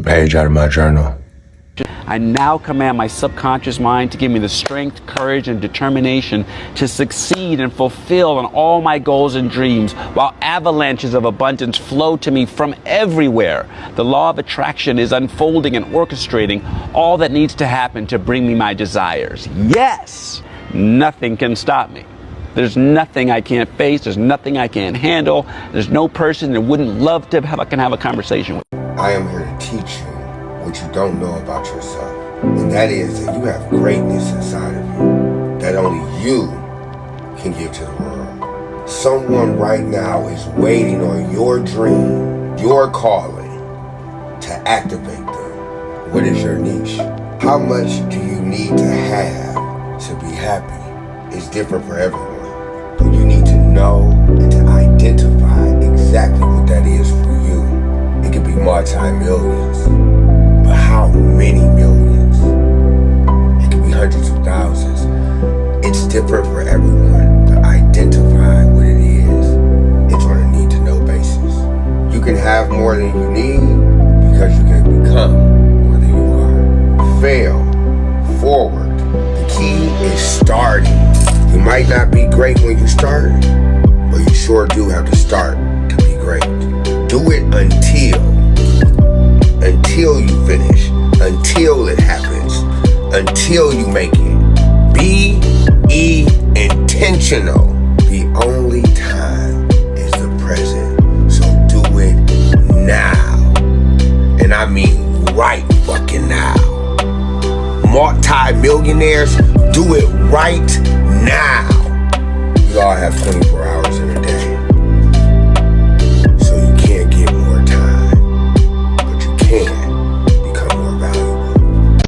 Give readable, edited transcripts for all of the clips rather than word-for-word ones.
page out of my journal. I now command my subconscious mind to give me the strength, courage, and determination to succeed and fulfill on all my goals and dreams, while avalanches of abundance flow to me from everywhere. The law of attraction is unfolding and orchestrating all that needs to happen to bring me my desires. Yes! Nothing can stop me. There's nothing I can't face. There's nothing I can't handle. There's no person that wouldn't love to have a conversation with. I am here to teach you what you don't know about yourself. And that is that you have greatness inside of you that only you can give to the world. Someone right now is waiting on your dream, your calling, to activate them. What is your niche? How much do you need to have to be happy? It's different for everyone. But you need to know and to identify exactly what that is for you. It could be multi-millions. But how many millions? It could be hundreds of thousands. It's different for everyone, but identify what it is. It's on a need-to-know basis. You can have more than you need because you can become more than you are. Fail forward. The key is starting. You might not be great when you start, but you sure do have to start to be great. Do it until you finish, until it happens, until you make it. Be intentional. The only time is the present, so do it now. And I mean right fucking now. Multi-millionaires, do it right now. We all have 24 hours in a day. So you can't get more time, but you can become more valuable.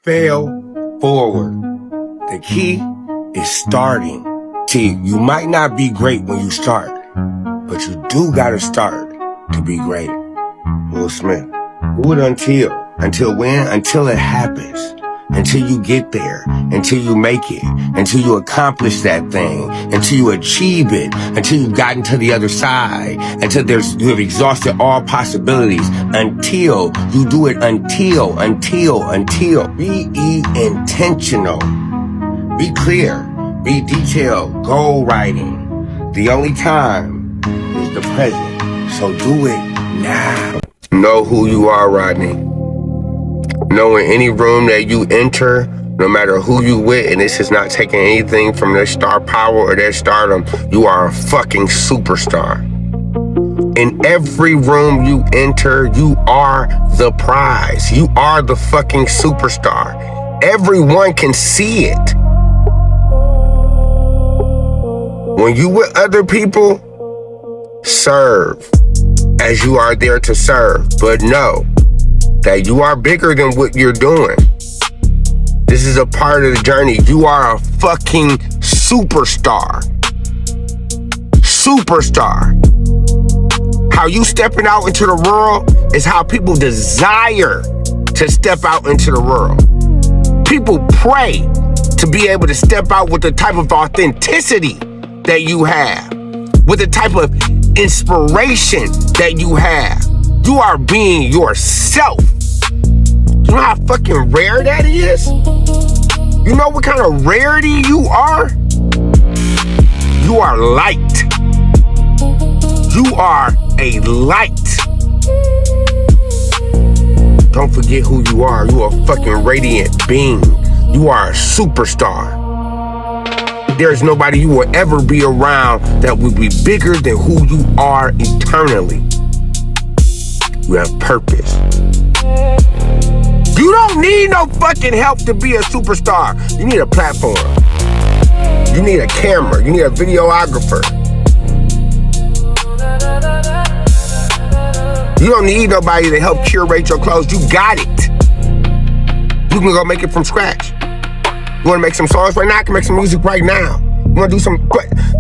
Fail forward. The key is starting. See, you might not be great when you start, but you do gotta start to be great. Will Smith. Do it until when? Until it happens. Until you get there, until you make it, until you accomplish that thing, until you achieve it, until you've gotten to the other side, until you have exhausted all possibilities, until you do it until. Be intentional. Be clear. Be detailed. Goal writing. The only time is the present. So do it now. Know who you are, Rodney. Know in any room that you enter, no matter who you with, and this is not taking anything from their star power or their stardom, you are a fucking superstar. In every room you enter, you are the prize. You are the fucking superstar. Everyone can see it. When you with other people, serve as you are there to serve, but know that you are bigger than what you're doing. This is a part of the journey. You are a fucking superstar. Superstar. How you stepping out into the world is how people desire to step out into the world. People pray to be able to step out with the type of authenticity that you have, with the type of inspiration that you have. You are being yourself. You know how fucking rare that is? You know what kind of rarity you are? You are light. You are a light. Don't forget who you are. You are a fucking radiant being. You are a superstar. There's nobody you will ever be around that will be bigger than who you are eternally. You have purpose. You don't need no fucking help to be a superstar. You need a platform. You need a camera. You need a videographer. You don't need nobody to help curate your clothes. You got it. You can go make it from scratch. You want to make some songs right now? I can make some music right now. You want to do some,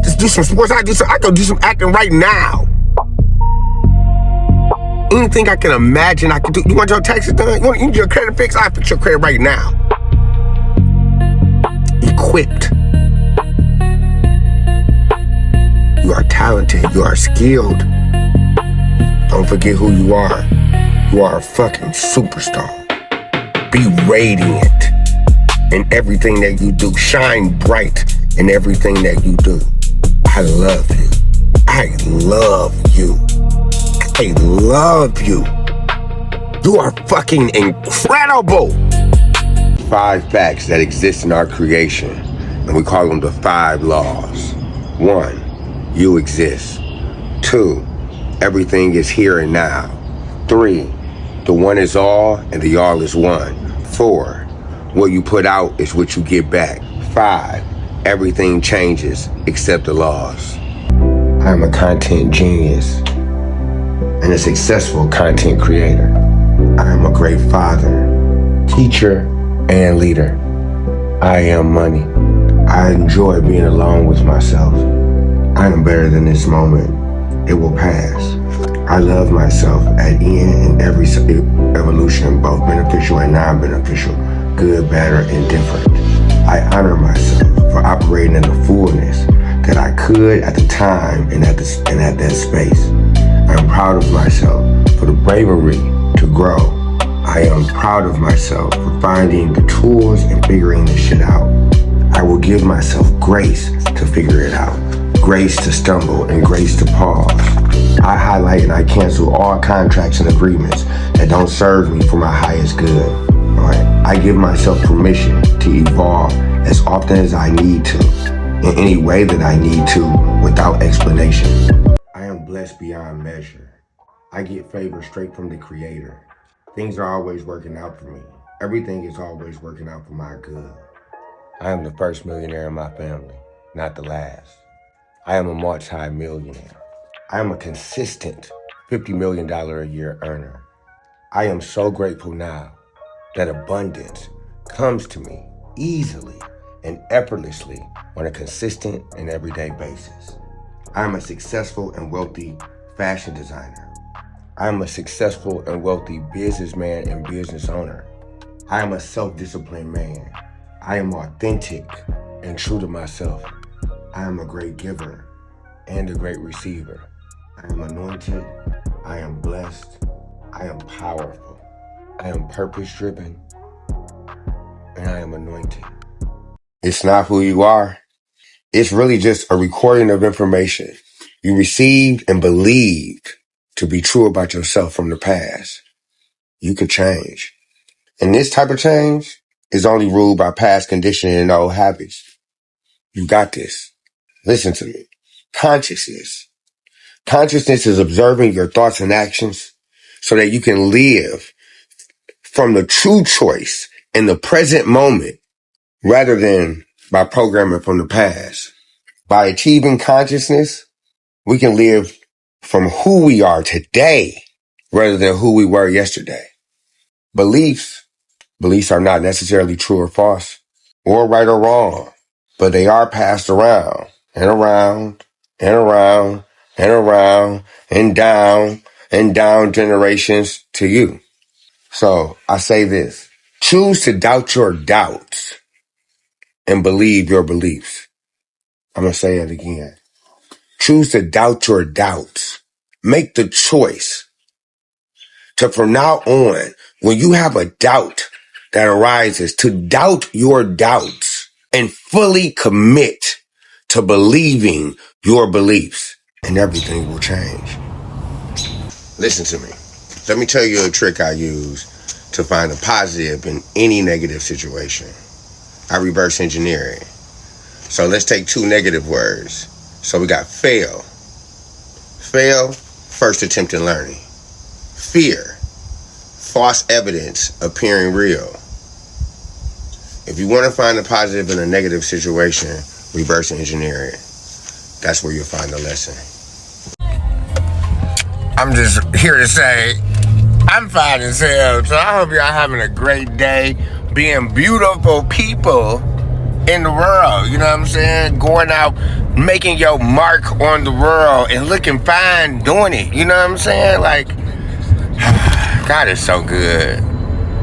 just do some sports? I can do some acting right now. Anything I can imagine I can do. You want your taxes done? You need your credit fixed? I'll fix your credit right now. Equipped. You are talented. You are skilled. Don't forget who you are. You are a fucking superstar. Be radiant in everything that you do. Shine bright in everything that you do. I love you. I love you. I love you. You are fucking incredible. 5 facts that exist in our creation, and we call them the 5 laws. 1, you exist. 2, everything is here and now. 3, the one is all and the all is one. 4, what you put out is what you get back. 5, everything changes except the laws. I am a content genius and a successful content creator. I am a great father, teacher, and leader. I am money. I enjoy being alone with myself. I am better than this moment. It will pass. I love myself at any and every evolution, both beneficial and non-beneficial, good, bad, or indifferent. I honor myself for operating in the fullness that I could at the time and at that space. I am proud of myself for the bravery to grow. I am proud of myself for finding the tools and figuring this shit out. I will give myself grace to figure it out, grace to stumble, and grace to pause. I highlight and I cancel all contracts and agreements that don't serve me for my highest good. All right? I give myself permission to evolve as often as I need to, in any way that I need to, without explanation. I am blessed beyond measure. I get favor straight from the Creator. Things are always working out for me. Everything is always working out for my good. I am the first millionaire in my family, not the last. I am a multi-millionaire. I am a consistent $50 million a year earner. I am so grateful now that abundance comes to me easily and effortlessly on a consistent and everyday basis. I am a successful and wealthy fashion designer. I am a successful and wealthy businessman and business owner. I am a self-disciplined man. I am authentic and true to myself. I am a great giver and a great receiver. I am anointed. I am blessed. I am powerful. I am purpose-driven. And I am anointed. It's not who you are. It's really just a recording of information you received and believed to be true about yourself from the past. You could change. And this type of change is only ruled by past conditioning and old habits. You got this. Listen to me. Consciousness. Consciousness is observing your thoughts and actions so that you can live from the true choice in the present moment rather than by programming from the past. By achieving consciousness, we can live from who we are today rather than who we were yesterday. Beliefs are not necessarily true or false or right or wrong, but they are passed around and around and around and around and down generations to you. So I say this, choose to doubt your doubts and believe your beliefs. I'm going to say it again. Choose to doubt your doubts. Make the choice to from now on, when you have a doubt that arises, to doubt your doubts and fully commit to believing your beliefs, and everything will change. Listen to me. Let me tell you a trick I use to find a positive in any negative situation. I reverse engineer it. So let's take 2 negative words. So we got fail. Fail, first attempt in learning. Fear, false evidence appearing real. If you want to find a positive in a negative situation, reverse engineer it. That's where you'll find the lesson. I'm just here to say, I'm fine as hell. So I hope y'all having a great day, being beautiful people in the world. You know what I'm saying? Going out, making your mark on the world and looking fine doing it. You know what I'm saying? Like, God is so good.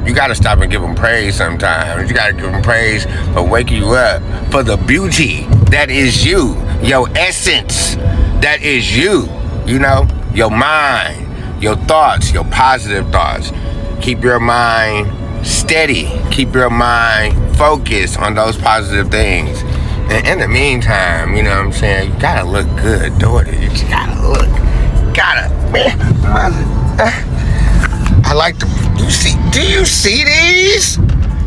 You got to stop and give him praise sometimes. You got to give him praise for waking you up, for the beauty that is you, your essence that is you, you know, your mind, your thoughts, your positive thoughts. Keep your mind steady. Keep your mind focused on those positive things. And in the meantime, you know what I'm saying, you gotta look good, daughter. You just man. I like do you see these?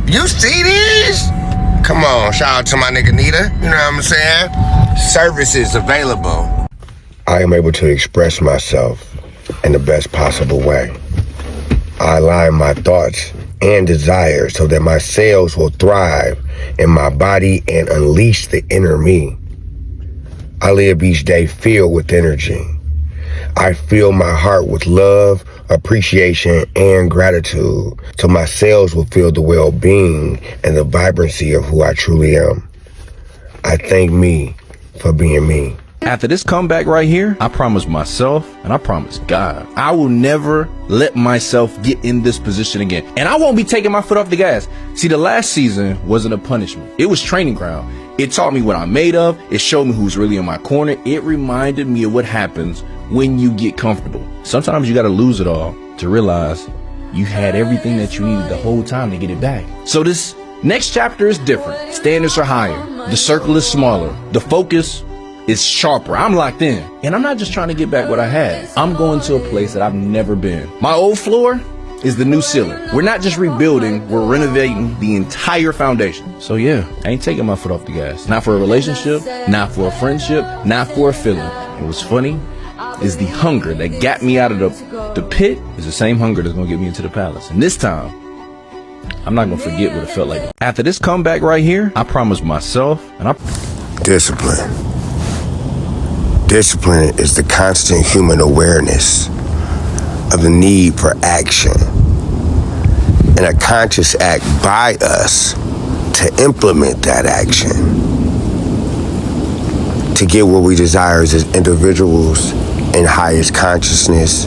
You see these? Come on, shout out to my nigga Nita, you know what I'm saying? Services available. I am able to express myself in the best possible way. I align my thoughts and desires so that my cells will thrive in my body and unleash the inner me. I live each day filled with energy. I fill my heart with love, appreciation, and gratitude so my cells will feel the well-being and the vibrancy of who I truly am. I thank me for being me. After this comeback right here, I promise myself and I promise God, I will never let myself get in this position again. And I won't be taking my foot off the gas. See, the last season wasn't a punishment. It was training ground. It taught me what I'm made of. It showed me who's really in my corner. It reminded me of what happens when you get comfortable. Sometimes you got to lose it all to realize you had everything that you needed the whole time to get it back. So this next chapter is different. Standards are higher. The circle is smaller. The focus is sharper. I'm locked in. And I'm not just trying to get back what I had. I'm going to a place that I've never been. My old floor is the new ceiling. We're not just rebuilding, we're renovating the entire foundation. So yeah, I ain't taking my foot off the gas. Not for a relationship, not for a friendship, not for a feeling. And what's funny is the hunger that got me out of the pit is the same hunger that's gonna get me into the palace. And this time, I'm not gonna forget what it felt like. After this comeback right here, I promise myself and Discipline. Discipline is the constant human awareness of the need for action and a conscious act by us to implement that action to get what we desire as individuals in highest consciousness,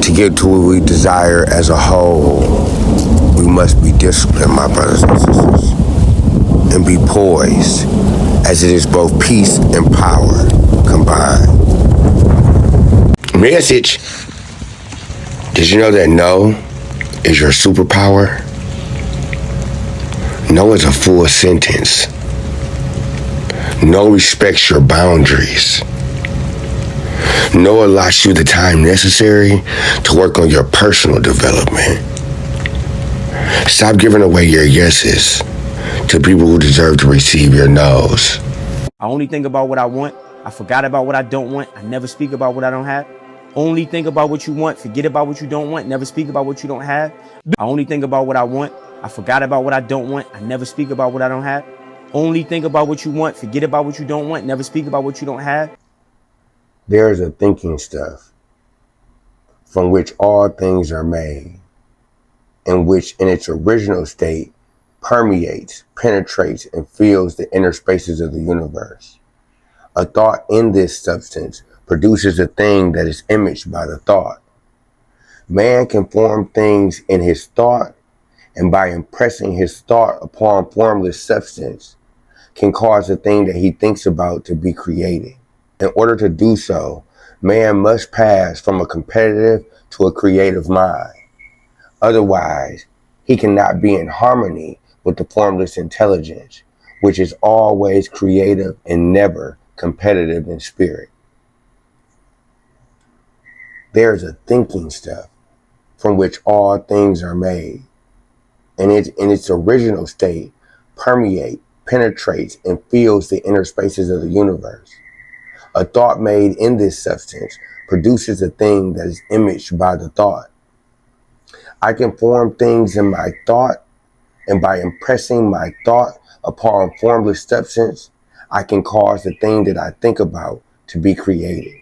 to get to what we desire as a whole. We must be disciplined, my brothers and sisters, and be poised, as it is both peace and power combined. Message. Did you know that no is your superpower? No is a full sentence. No respects your boundaries. No allows you the time necessary to work on your personal development. Stop giving away your yeses to people who deserve to receive your no's. I only think about what I want. I forgot about what I don't want. I never speak about what I don't have. Only think about what you want. Forget about what you don't want. Never speak about what you don't have. I only think about what I want. I forgot about what I don't want. I never speak about what I don't have. Only think about what you want. Forget about what you don't want. Never speak about what you don't have. There is a thinking stuff from which all things are made, and which in its original state permeates, penetrates, and fills the inner spaces of the universe. A thought in this substance produces a thing that is imaged by the thought. Man can form things in his thought, and by impressing his thought upon formless substance, can cause the thing that he thinks about to be created. In order to do so, man must pass from a competitive to a creative mind. Otherwise, he cannot be in harmony with the formless intelligence, which is always creative and never competitive in spirit. There is a thinking stuff from which all things are made, and it, in its original state, permeates, penetrates, and fills the inner spaces of the universe. A thought made in this substance produces a thing that is imaged by the thought. I can form things in my thought, and by impressing my thought upon formless substance, I can cause the thing that I think about to be created.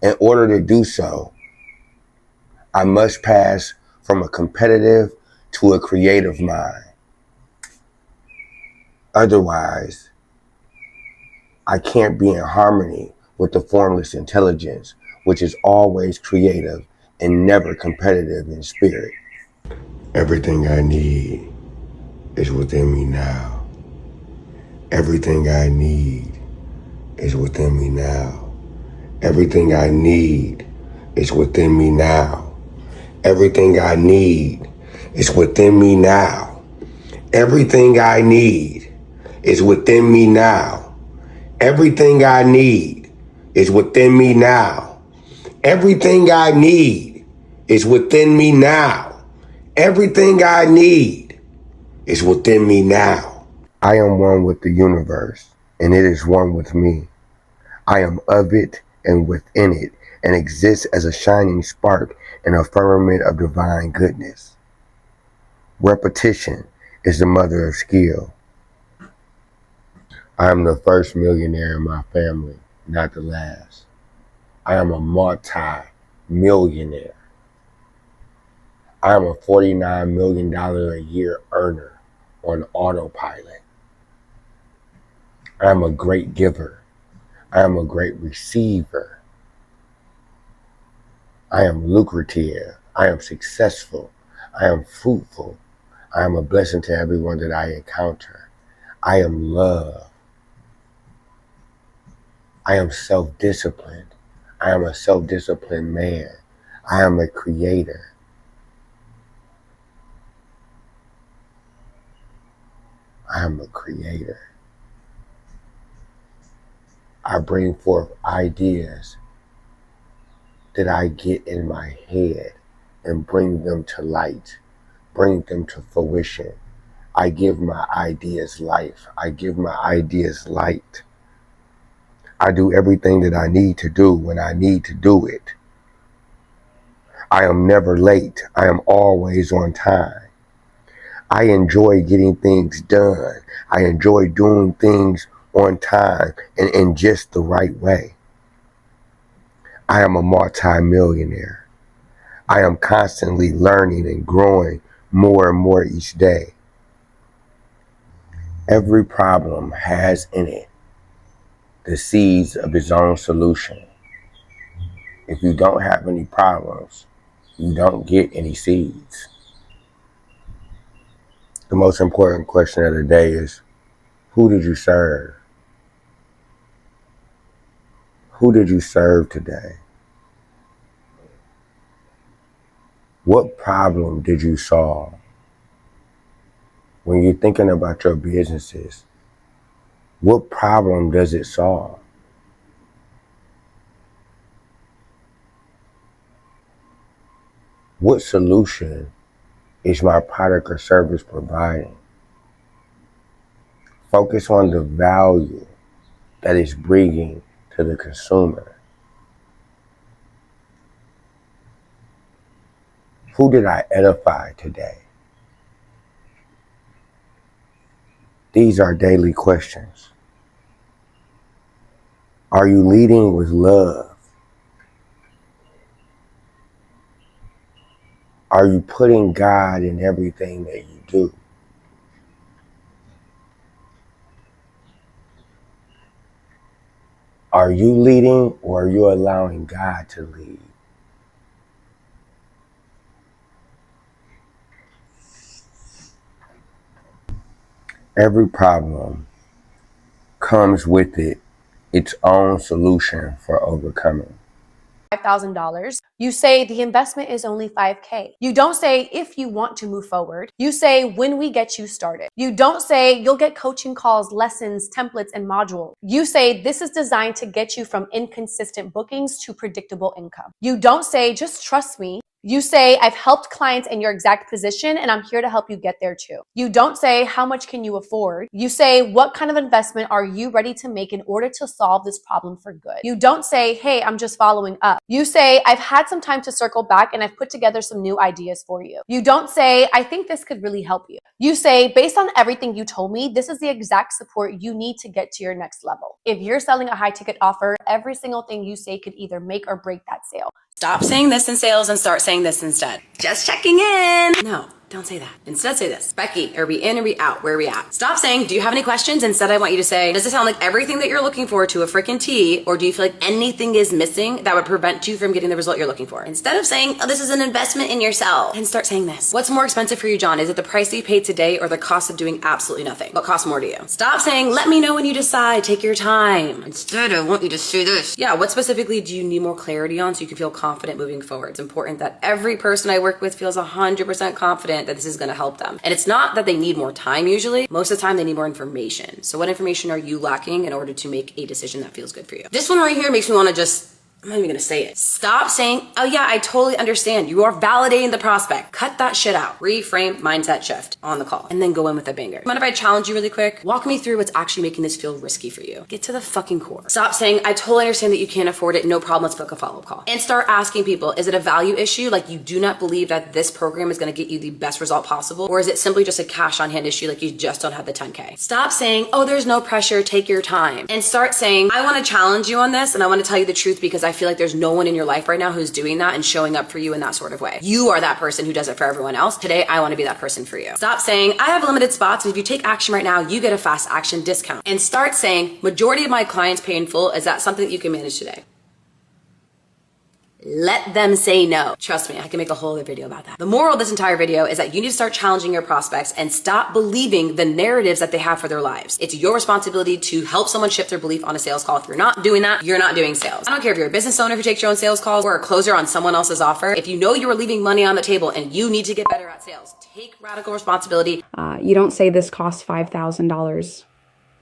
In order to do so, I must pass from a competitive to a creative mind. Otherwise, I can't be in harmony with the formless intelligence, which is always creative and never competitive in spirit. Everything I need is within me now. Everything I need is within me now. Everything I need is within me now. Everything I need is within me now. Everything I need is within me now. Everything I need is within me now. Everything I need is within me now. Everything I need is within me now. I am one with the universe, and it is one with me. I am of it and within it, and exist as a shining spark in a firmament of divine goodness. Repetition is the mother of skill. I am the first millionaire in my family, not the last. I am a multi-millionaire. I am a $49 million a year earner on autopilot. I am a great giver. I am a great receiver. I am lucrative. I am successful. I am fruitful. I am a blessing to everyone that I encounter. I am love. I am self-disciplined. I am a self-disciplined man. I am a creator. I am a creator. I bring forth ideas that I get in my head and bring them to light, bring them to fruition. I give my ideas life. I give my ideas light. I do everything that I need to do when I need to do it. I am never late. I am always on time. I enjoy getting things done. I enjoy doing things on time and in just the right way. I am a multi-millionaire. I am constantly learning and growing more and more each day. Every problem has in it the seeds of its own solution. If you don't have any problems, you don't get any seeds. The most important question of the day is, who did you serve? Who did you serve today? What problem did you solve? When you're thinking about your businesses, what problem does it solve? What solution is my product or service providing? Focus on the value that it's bringing to the consumer. Who did I edify today? These are daily questions. Are you leading with love? Are you putting God in everything that you do? Are you leading, or are you allowing God to lead? Every problem comes with it its own solution for overcoming. $5,000. You say the investment is only $5K. You don't say if you want to move forward. You say when we get you started. You don't say you'll get coaching calls, lessons, templates, and modules. You say this is designed to get you from inconsistent bookings to predictable income. You don't say just trust me. You say, I've helped clients in your exact position and I'm here to help you get there too. You don't say, how much can you afford? You say, what kind of investment are you ready to make in order to solve this problem for good? You don't say, hey, I'm just following up. You say, I've had some time to circle back and I've put together some new ideas for you. You don't say, I think this could really help you. You say, based on everything you told me, this is the exact support you need to get to your next level. If you're selling a high ticket offer, every single thing you say could either make or break that sale. Stop saying this in sales and start saying this instead. Just checking in. No. Don't say that. Instead say this. Becky, are we in, are we out? Where are we at? Stop saying, do you have any questions? Instead, I want you to say, does it sound like everything that you're looking for to a freaking T, or do you feel like anything is missing that would prevent you from getting the result you're looking for? Instead of saying, oh, this is an investment in yourself, and start saying this. What's more expensive for you, John? Is it the price that you paid today or the cost of doing absolutely nothing? What costs more to you? Stop saying, let me know when you decide. Take your time. Instead, I want you to say this. Yeah, what specifically do you need more clarity on so you can feel confident moving forward? It's important that every person I work with feels 100% confident that this is going to help them. And it's not that they need more time usually. Most of the time they need more information. So what information are you lacking in order to make a decision that feels good for you? This one right here makes me want to I'm not even gonna say it. Stop saying, oh yeah, I totally understand. You are validating the prospect. Cut that shit out. Reframe, mindset shift on the call, and then go in with a banger. Mind if I challenge you really quick? Walk me through what's actually making this feel risky for you. Get to the fucking core. Stop saying, I totally understand that you can't afford it. No problem, let's book a follow-up call. And start asking people, is it a value issue? Like you do not believe that this program is gonna get you the best result possible? Or is it simply just a cash on hand issue, like you just don't have the 10K? Stop saying, oh, there's no pressure, take your time. And start saying, I wanna challenge you on this, and I wanna tell you the truth because I feel like there's no one in your life right now who's doing that and showing up for you in that sort of way. You are that person who does it for everyone else. Today, I want to be that person for you. Stop saying, I have limited spots, and if you take action right now, you get a fast action discount. And start saying, majority of my clients pay in full. Is that something that you can manage today? Let them say no. Trust me, I can make a whole other video about that. The moral of this entire video is that you need to start challenging your prospects and stop believing the narratives that they have for their lives. It's your responsibility to help someone shift their belief on a sales call. If you're not doing that, you're not doing sales. I don't care if you're a business owner who takes your own sales calls or a closer on someone else's offer. If you know you are leaving money on the table and you need to get better at sales, take radical responsibility. You don't say this costs $5,000.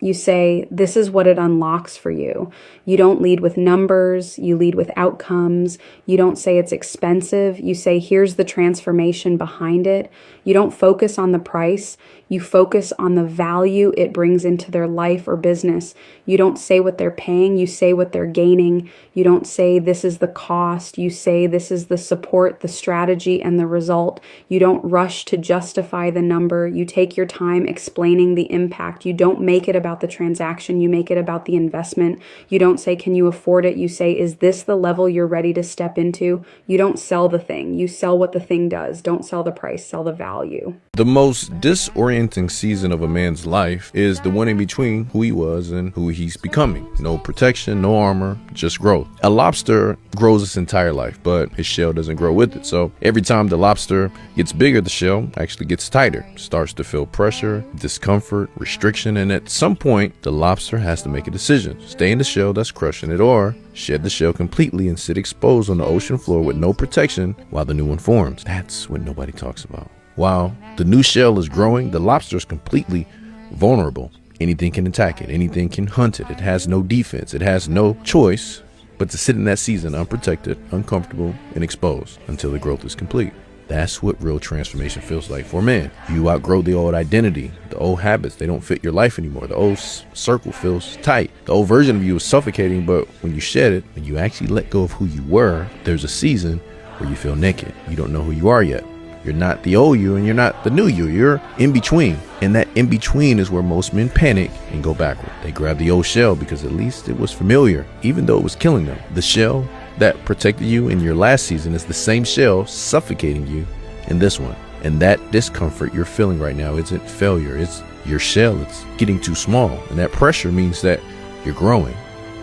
You say, this is what it unlocks for you. You don't lead with numbers. You lead with outcomes. You don't say it's expensive. You say, here's the transformation behind it. You don't focus on the price. You focus on the value it brings into their life or business. You don't say what they're paying. You say what they're gaining. You don't say this is the cost. You say this is the support, the strategy, and the result. You don't rush to justify the number. You take your time explaining the impact. You don't make it about the transaction. You make it about the investment. You don't say, can you afford it? You say, is this the level you're ready to step into? You don't sell the thing. You sell what the thing does. Don't sell the price, sell the value. The most disorienting season of a man's life is the one in between who he was and who he's becoming. No protection, no armor, just growth. A lobster grows its entire life, but his shell doesn't grow with it. So every time the lobster gets bigger, the shell actually gets tighter, starts to feel pressure, discomfort, restriction, and at some point, the lobster has to make a decision. Stay in the shell that's crushing it, or shed the shell completely and sit exposed on the ocean floor with no protection while the new one forms. That's what nobody talks about. While the new shell is growing, the lobster is completely vulnerable. Anything can attack it. Anything can hunt it. It has no defense. It has no choice but to sit in that season unprotected, uncomfortable, and exposed until the growth is complete. That's what real transformation feels like for a man. You outgrow the old identity, the old habits. They don't fit your life anymore. The old circle feels tight. The old version of you is suffocating, but when you shed it, when you actually let go of who you were, there's a season where you feel naked. You don't know who you are yet. You're not the old you and you're not the new you. You're in between. And that in between is where most men panic and go backward. They grab the old shell because at least it was familiar, even though it was killing them. The shell that protected you in your last season is the same shell suffocating you in this one. And that discomfort you're feeling right now isn't failure. It's your shell. It's getting too small. And that pressure means that you're growing.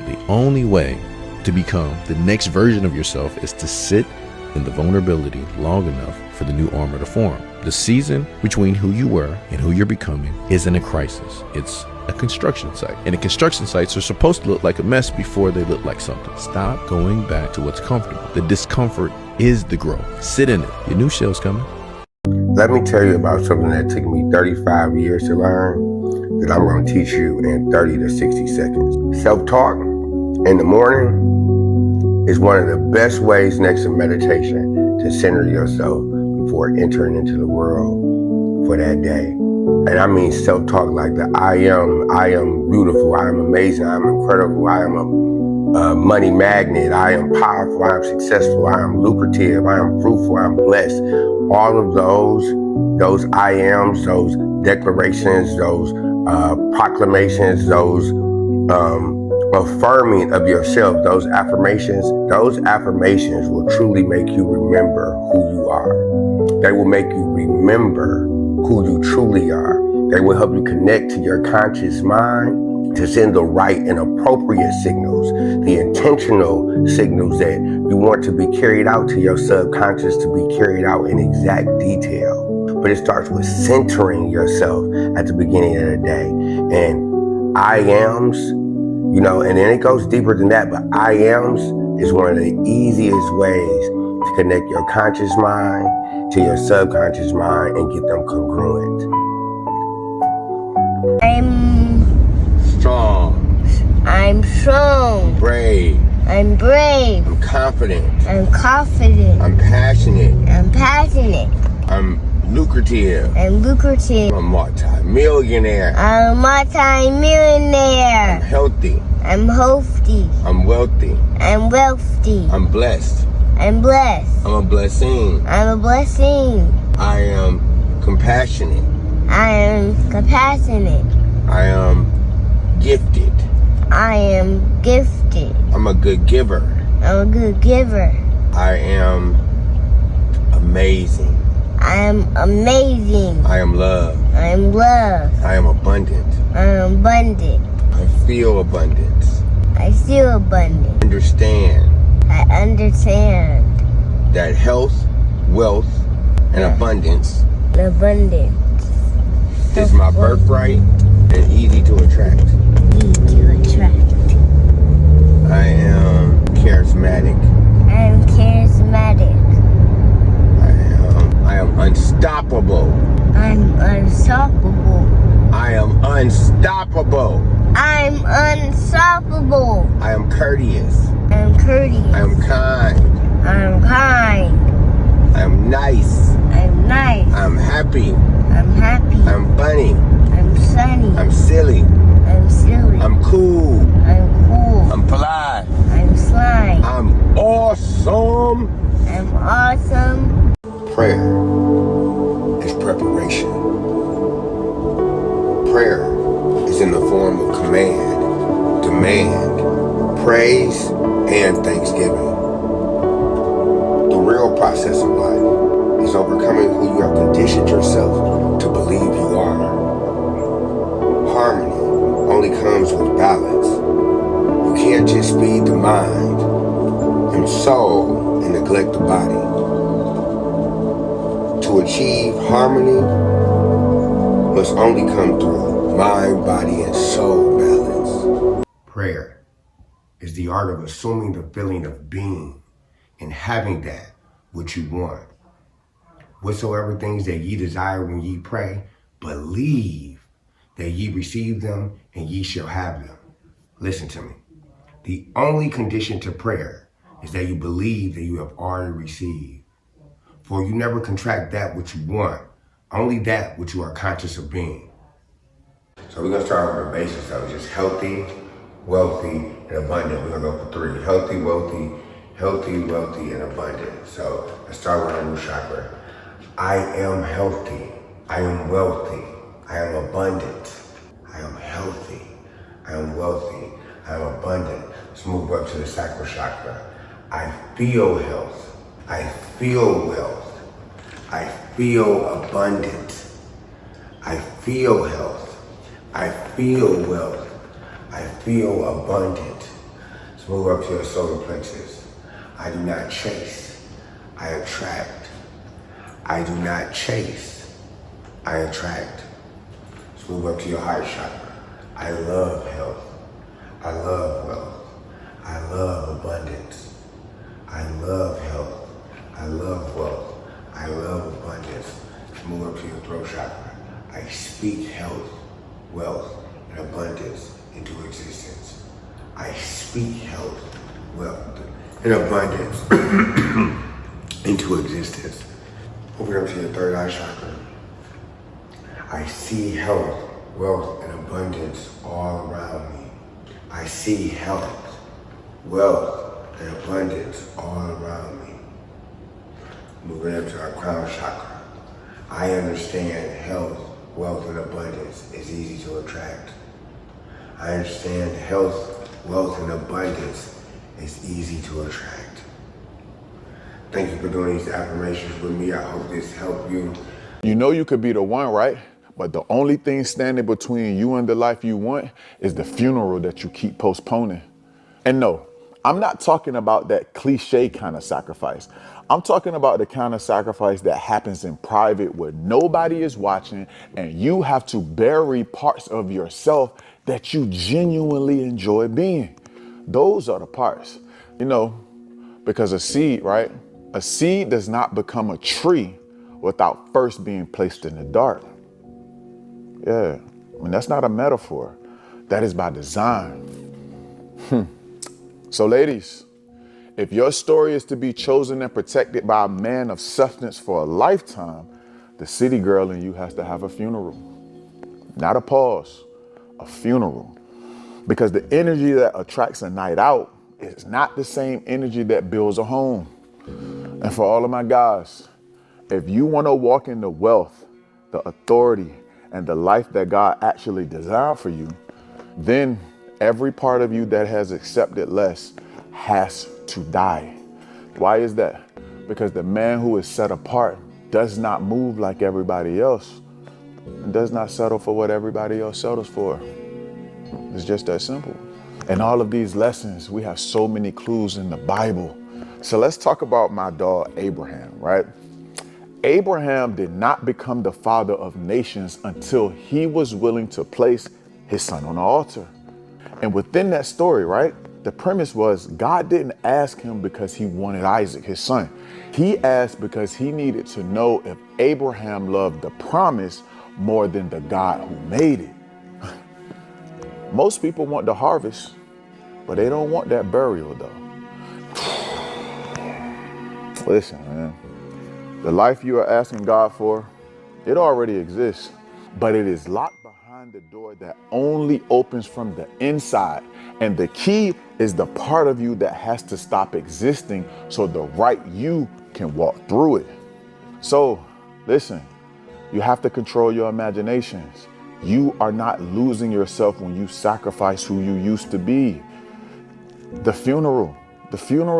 The only way to become the next version of yourself is to sit in the vulnerability long enough for the new armor to form. The season between who you were and who you're becoming isn't a crisis. It's a construction site. And the construction sites are supposed to look like a mess before they look like something. Stop going back to what's comfortable. The discomfort is the growth. Sit in it. Your new shell's coming. Let me tell you about something that took me 35 years to learn that I'm going to teach you in 30 to 60 seconds. Self-talk in the morning is one of the best ways next to meditation to center yourself before entering into the world for that day. And I mean self-talk like the I am beautiful, I am amazing, I am incredible, I am a money magnet, I am powerful, I am successful, I am lucrative, I am fruitful, I am blessed. All of those I ams, those declarations, those proclamations, those affirming of yourself, those affirmations will truly make you remember who you are. They will make you remember who you truly are. They will help you connect to your conscious mind to send the right and appropriate signals, the intentional signals that you want to be carried out to your subconscious to be carried out in exact detail. But it starts with centering yourself at the beginning of the day. And I ams, you know, and then it goes deeper than that, but I ams is one of the easiest ways to connect your conscious mind to your subconscious mind and get them congruent. I'm strong. Brave. I'm brave. I'm confident. I'm confident. I'm passionate. I'm passionate. I'm lucrative. I'm lucrative. I'm a multi-millionaire. I'm a multi-millionaire. I'm healthy. I'm healthy. I'm wealthy. I'm wealthy. I'm blessed. I'm blessed. I'm a blessing. I'm a blessing. I am compassionate. I am compassionate. I am gifted. I am gifted. I'm a good giver. I'm a good giver. I am amazing. I am amazing. I am loved. I am loved. I am abundant. I am abundant. I feel abundance. I feel abundant. Understand I understand. that health, wealth, and abundance Abundance. is my birthright and easy to attract. Easy to attract. I am charismatic. I am charismatic. I am unstoppable. I'm unstoppable. I am unstoppable. I'm unstoppable. I am courteous. I'm courteous. I am kind. I'm kind. I am nice. I'm nice. I'm happy. I'm happy. I'm funny. I'm sunny. I'm silly. I'm silly. I'm cool. I'm cool. I'm fly. I'm sly. I'm awesome. I'm awesome. Prayer is preparation. Prayer is in the form of command, demand, praise, and thanksgiving. The real process of life is overcoming who you have conditioned yourself to believe you are. Harmony only comes with balance. You can't just feed the mind and soul and neglect the body. To achieve harmony must only come through mind, body, and soul balance. Prayer is the art of assuming the feeling of being and having that which you want. Whatsoever things that ye desire when ye pray, believe that ye receive them and ye shall have them. Listen to me. The only condition to prayer is that you believe that you have already received. For you never contract that which you want, only that which you are conscious of being. So we're gonna start with the basics of just healthy, wealthy, and abundant. We're gonna go for 3. Healthy, wealthy, and abundant. So let's start with our new chakra. I am healthy. I am wealthy. I am abundant. I am healthy. I am wealthy. I am abundant. Let's move up to the sacral chakra. I feel health. I feel wealth. I feel abundant. I feel health. I feel wealth. I feel abundant. Let's move up to your solar plexus. I do not chase. I attract. I do not chase. I attract. Let's move up to your heart chakra. I love health. I love wealth. I love abundance. I love health. I love wealth. I love abundance. Let's move up to your throat chakra. I speak health, wealth, and abundance into existence. I speak health, wealth, and abundance into existence. Moving up to your third eye chakra. I see health, wealth, and abundance all around me. I see health, wealth, and abundance all around me. Moving up to our crown chakra. I understand health, wealth, and abundance is easy to attract. I understand health, wealth and abundance is easy to attract. Thank you for doing these affirmations with me. I hope this helped you. You know you could be the one, right? But the only thing standing between you and the life you want is the funeral that you keep postponing. And no, I'm not talking about that cliche kind of sacrifice. I'm talking about the kind of sacrifice that happens in private where nobody is watching and you have to bury parts of yourself that you genuinely enjoy being. Those are the parts, because a seed, right? A seed does not become a tree without first being placed in the dark. Yeah, that's not a metaphor. That is by design. So ladies, if your story is to be chosen and protected by a man of substance for a lifetime, the city girl in you has to have a funeral. Not a pause, a funeral. Because the energy that attracts a night out is not the same energy that builds a home. And for all of my guys, if you want to walk in the wealth, the authority, and the life that God actually designed for you, then every part of you that has accepted less has to die. Why is that? Because the man who is set apart does not move like everybody else and does not settle for what everybody else settles for. It's just that simple. In all of these lessons, we have so many clues in the Bible. So let's talk about my dog, Abraham, right? Abraham did not become the father of nations until he was willing to place his son on the altar. And within that story, right, the premise was God didn't ask him because he wanted Isaac, his son. He asked because he needed to know if Abraham loved the promise more than the God who made it. Most people want the harvest, but they don't want that burial though. Listen, man, the life you are asking God for, it already exists, but it is locked behind the door that only opens from the inside. And the key is the part of you that has to stop existing so the right you can walk through it. So listen, you have to control your imaginations. You are not losing yourself when you sacrifice who you used to be. The funeral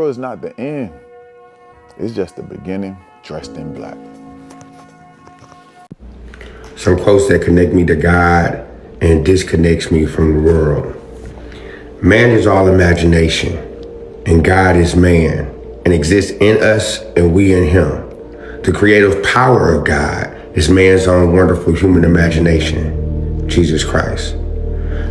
is not the end. It's just the beginning, dressed in black. Some quotes that connect me to God and disconnects me from the world. Man is all imagination, and God is man, and exists in us and we in him. The creative power of God is man's own wonderful human imagination, Jesus Christ.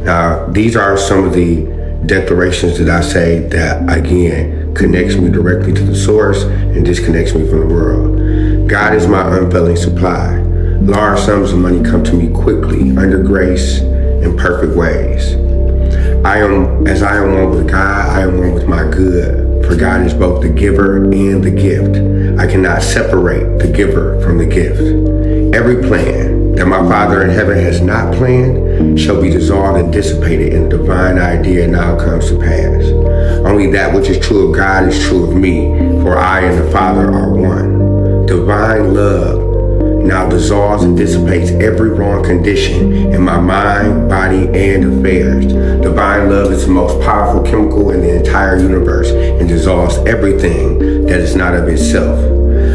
Now, these are some of the declarations that I say that, again, connects me directly to the source and disconnects me from the world. God is my unfailing supply. Large sums of money come to me quickly, under grace, in perfect ways. As I am one with God, I am one with my good. For God is both the giver and the gift. I cannot separate the giver from the gift. Every plan that my Father in heaven has not planned shall be dissolved and dissipated in divine idea now comes to pass. Only that which is true of God is true of me, for I and the Father are one. Divine love now dissolves and dissipates every wrong condition in my mind, body, and affairs. Divine love is the most powerful chemical in the entire universe and dissolves everything that is not of itself.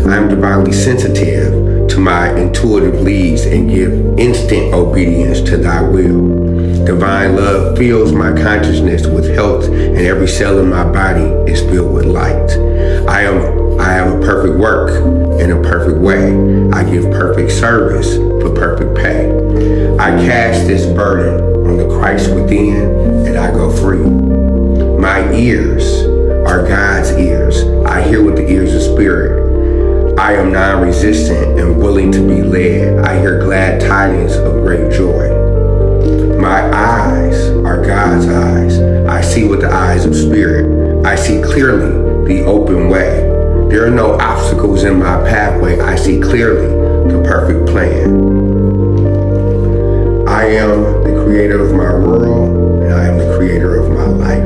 I am divinely sensitive to my intuitive leads and give instant obedience to thy will. Divine love fills my consciousness with health and every cell in my body is filled with light. I have a perfect work in a perfect way. I give perfect service for perfect pay. I cast this burden on the Christ within and I go free. My ears are God's ears. I hear with the ears of spirit. I am non-resistant and willing to be led. I hear glad tidings of great joy. My eyes are God's eyes. I see with the eyes of spirit. I see clearly the open way. There are no obstacles in my pathway. I see clearly the perfect plan. I am the creator of my world, and I am the creator of my life.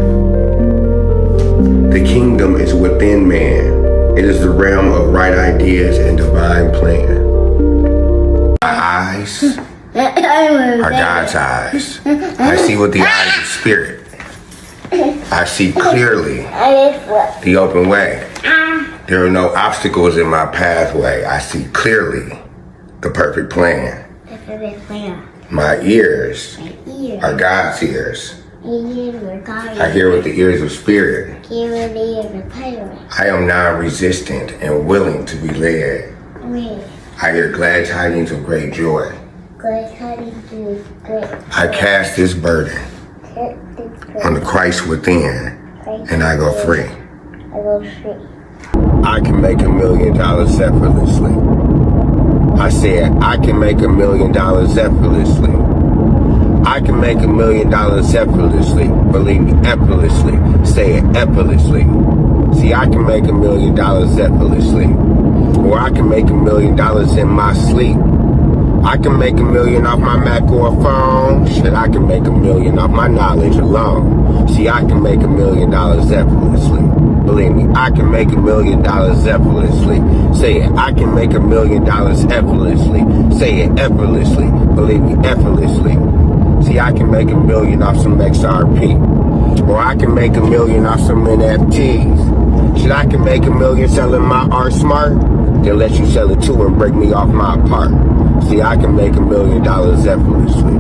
The kingdom is within man. It is the realm of right ideas and divine plan. My eyes are God's eyes. I see with the eyes of spirit. I see clearly the open way. There are no obstacles in my pathway. I see clearly the perfect plan. My ears are God's ears. I hear with the ears of spirit. I am non-resistant and willing to be led. I hear glad tidings of great joy. I cast this burden on the Christ within, and I go free. I can make $1 million effortlessly. I said, I can make $1 million effortlessly. I can make $1 million effortlessly. Believe me, effortlessly. Say it, effortlessly. See, I can make $1 million effortlessly. Or I can make $1 million in my sleep. I can make $1 million off my Mac or phone. Shit, I can make $1 million off my knowledge alone. See, I can make $1 million effortlessly. Believe me, I can make $1 million effortlessly. Say it, I can make $1 million effortlessly. Say it, effortlessly. Believe me, effortlessly. See, I can make $1 million off some XRP. Or I can make $1 million off some NFTs. Shit, I can make $1 million selling my art smart. Then let you sell it too and break me off my part. See, I can make $1 million effortlessly.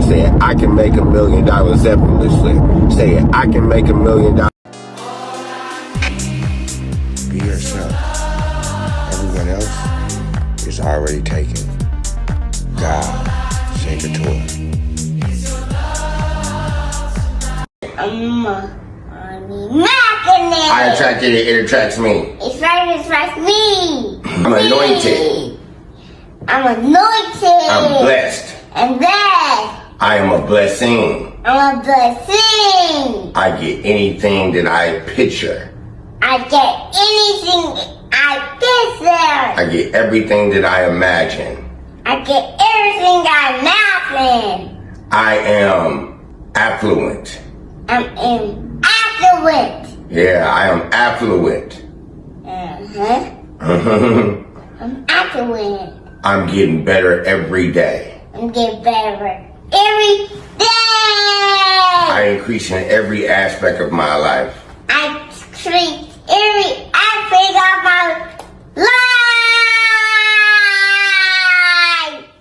Say it, I can make $1 million effortlessly. Say it, I can make $1 million. Be yourself. Everyone else is already taken. God, sing it to him. I attract it, it attracts me. It's right, it attracts me. I'm anointed. I'm anointed. I'm blessed. I'm blessed. I am a blessing. I'm a blessing. I get anything that I picture. I get anything I picture. I get everything that I imagine. I get everything I imagine. I am affluent. I'm affluent. Yeah, I am affluent. I'm affluent. I'm getting better every day. I'm getting better every day. I increase in every aspect of my life. I treat every aspect of my life.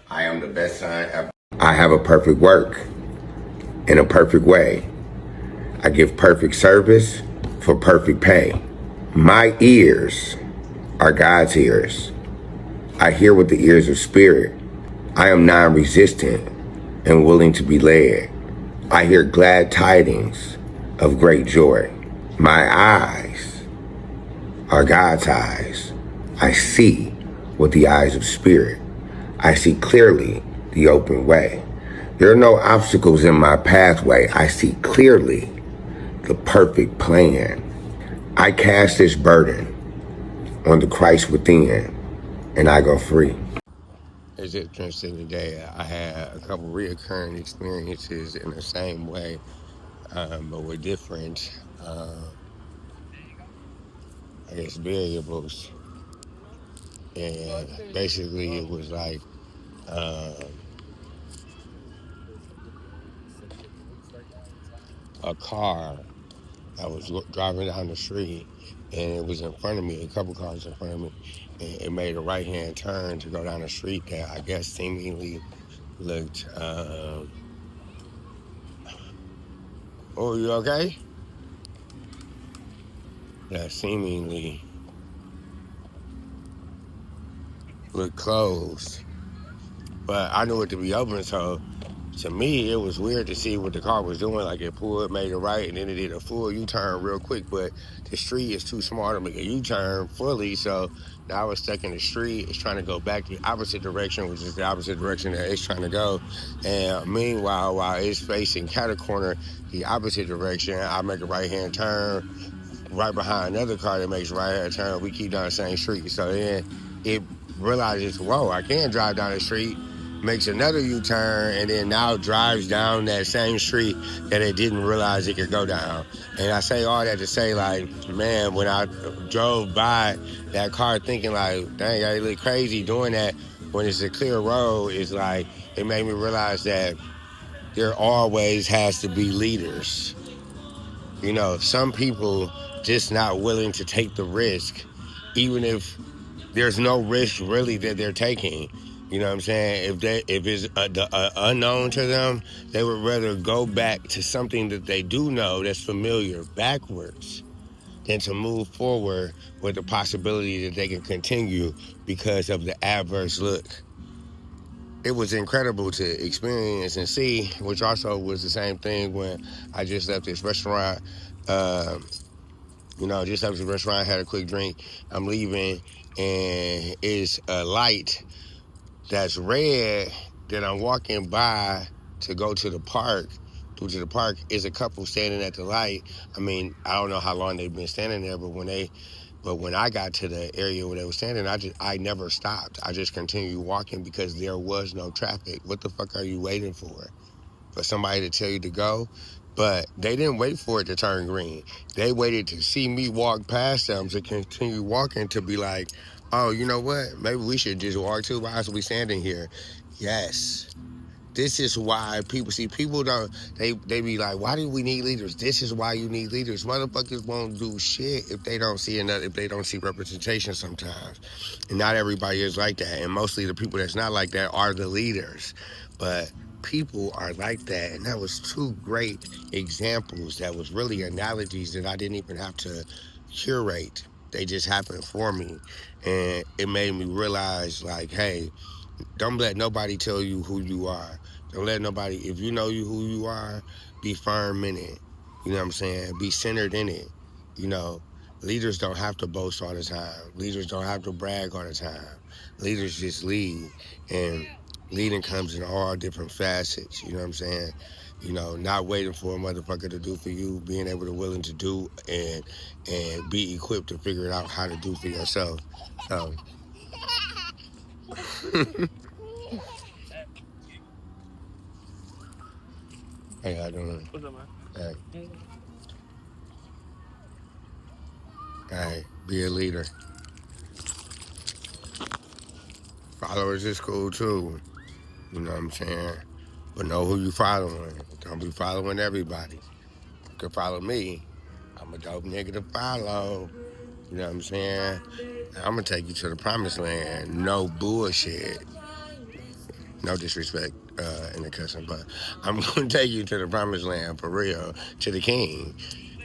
I am the best son ever. I have a perfect work in a perfect way. I give perfect service for perfect pay. My ears are God's ears. I hear with the ears of spirit. I am non-resistant and willing to be led. I hear glad tidings of great joy. My eyes are God's eyes. I see with the eyes of spirit. I see clearly the open way. There are no obstacles in my pathway. I see clearly the perfect plan. I cast this burden on the Christ within, and I go free. It's interesting today. I had a couple reoccurring experiences in the same way, but with different, I guess, variables. And basically, it was like a car. I was driving down the street, and it was in front of me, a couple cars in front of me, and it made a right-hand turn to go down the street that I guess seemingly looked, oh, you okay? That seemingly looked closed, but I knew it to be open, so to me, it was weird to see what the car was doing. Like, it pulled, made a right, and then it did a full U-turn real quick. But the street is too small to make a U-turn fully, so now I was stuck in the street. It's trying to go back the opposite direction, which is the opposite direction that it's trying to go. And meanwhile, while it's facing catty corner, the opposite direction, I make a right-hand turn right behind another car that makes a right-hand turn. We keep down the same street. So then it realizes, whoa, I can drive down the street, makes another U-turn, and then now drives down that same street that it didn't realize it could go down. And I say all that to say, like, man, when I drove by that car thinking, like, dang, I look crazy doing that when it's a clear road, it's like, it made me realize that there always has to be leaders. You know, some people just not willing to take the risk, even if there's no risk really that they're taking. You know what I'm saying? If it's unknown to them, they would rather go back to something that they do know that's familiar backwards than to move forward with the possibility that they can continue because of the adverse look. It was incredible to experience and see, which also was the same thing when I just left this restaurant. Just left this restaurant, had a quick drink. I'm leaving, and it's a light that's red that I'm walking by to go to the park. Due to the park is a couple standing at the light. I mean, I don't know how long they've been standing there, but when I got to the area where they were standing, I never stopped. I just continued walking because there was no traffic. What the fuck are you waiting for? For somebody to tell you to go? But they didn't wait for it to turn green. They waited to see me walk past them to continue walking, to be like, oh, you know what? Maybe we should just walk too. Why are we standing here? Yes. This is why people don't, they be like, why do we need leaders? This is why you need leaders. Motherfuckers won't do shit if they don't see representation sometimes. And not everybody is like that. And mostly the people that's not like that are the leaders. But people are like that. And that was two great examples. That was really analogies that I didn't even have to curate. They just happened for me. And it made me realize, like, hey, don't let nobody tell you who you are. Don't let nobody, if you know who you are, be firm in it. You know what I'm saying? Be centered in it. You know, leaders don't have to boast all the time. Leaders don't have to brag all the time. Leaders just lead. And leading comes in all different facets. You know what I'm saying? You know, not waiting for a motherfucker to do for you, being able to willing to do and be equipped to figure out how to do for yourself. So, hey, how you doing? What's up, man? Hey, be a leader. Followers is cool too. You know what I'm saying? But know who you following. Don't be following everybody. You can follow me. I'm a dope nigga to follow. You know what I'm saying? I'm gonna take you to the promised land. No bullshit. No disrespect in the cussing, but I'm gonna take you to the promised land for real, to the king.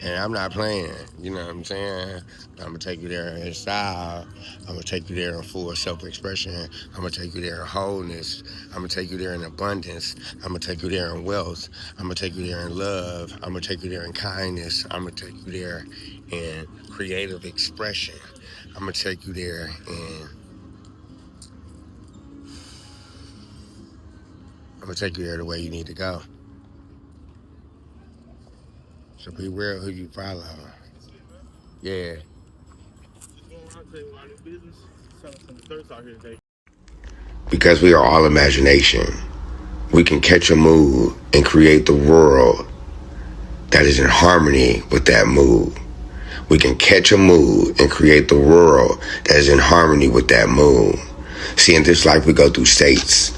And I'm not playing, you know what I'm saying? I'm gonna take you there in style. I'm gonna take you there in full self-expression. I'm gonna take you there in wholeness. I'm gonna take you there in abundance. I'm gonna take you there in wealth. I'm gonna take you there in love. I'm gonna take you there in kindness. I'm gonna take you there in creative expression. I'm gonna take you there in I'm gonna take you there the way you need to go. So be real who you follow. Yeah. Because we are all imagination, we can catch a mood and create the world that is in harmony with that mood. We can catch a mood and create the world that is in harmony with that mood. See, in this life, we go through states.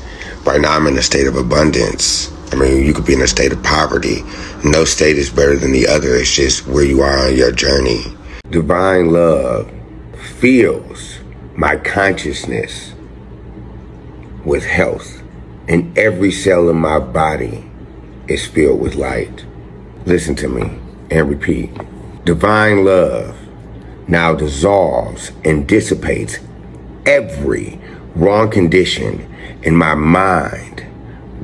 Right now, I'm in a state of abundance. I mean, you could be in a state of poverty. No state is better than the other. It's just where you are on your journey. Divine love fills my consciousness with health, and every cell in my body is filled with light. Listen to me and repeat. Divine love now dissolves and dissipates every wrong condition in my mind,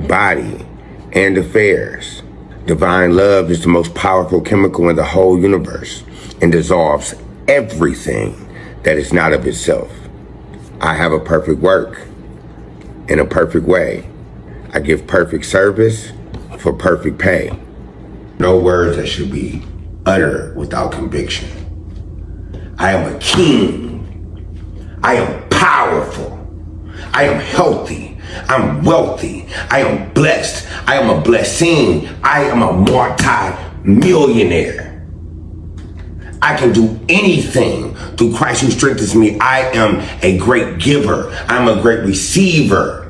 body, and affairs. Divine love is the most powerful chemical in the whole universe and dissolves everything that is not of itself. I have a perfect work in a perfect way. I give perfect service for perfect pay. No words that should be uttered without conviction. I am a king. I am powerful. I am healthy. I'm wealthy. I am blessed. I am a blessing. I am a multi-millionaire. I can do anything through Christ who strengthens me. I am a great giver. I'm a great receiver.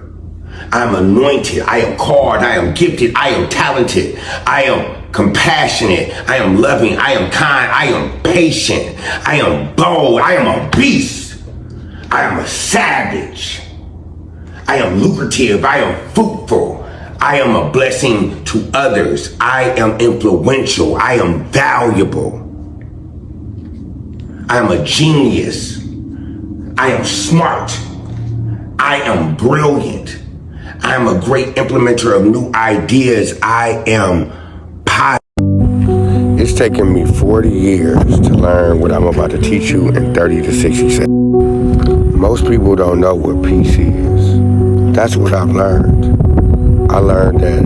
I'm anointed. I am called. I am gifted. I am talented. I am compassionate. I am loving. I am kind. I am patient. I am bold. I am a beast. I am a savage. I am lucrative. I am fruitful. I am a blessing to others. I am influential. I am valuable. I am a genius. I am smart. I am brilliant. I am a great implementer of new ideas. I am positive. It's taken me 40 years to learn what I'm about to teach you in 30 to 60 seconds. Most people don't know what peace is. That's what I've learned. I learned that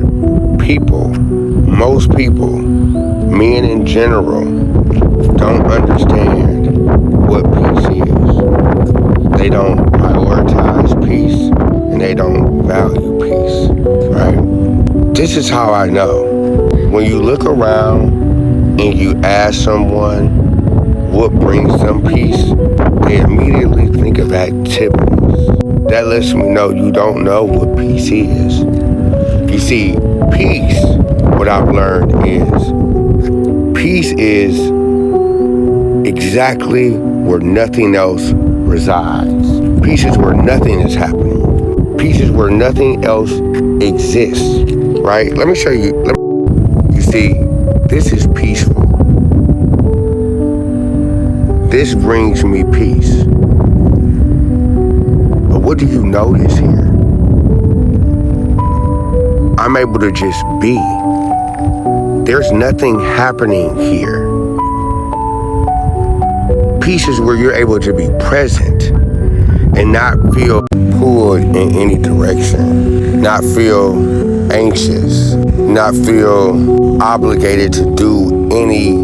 most people, men in general, don't understand what peace is. They don't prioritize peace and they don't value peace, right? This is how I know. When you look around and you ask someone what brings them peace, they immediately think of activities. That lets me know you don't know what peace is. You see, peace, what I've learned is, peace is exactly where nothing else resides. Peace is where nothing is happening. Peace is where nothing else exists, right? Let me show you. You see, this is peaceful. This brings me peace. But what do you notice here? I'm able to just be. There's nothing happening here. Peace is where you're able to be present and not feel pulled in any direction, not feel anxious, not feel obligated to do any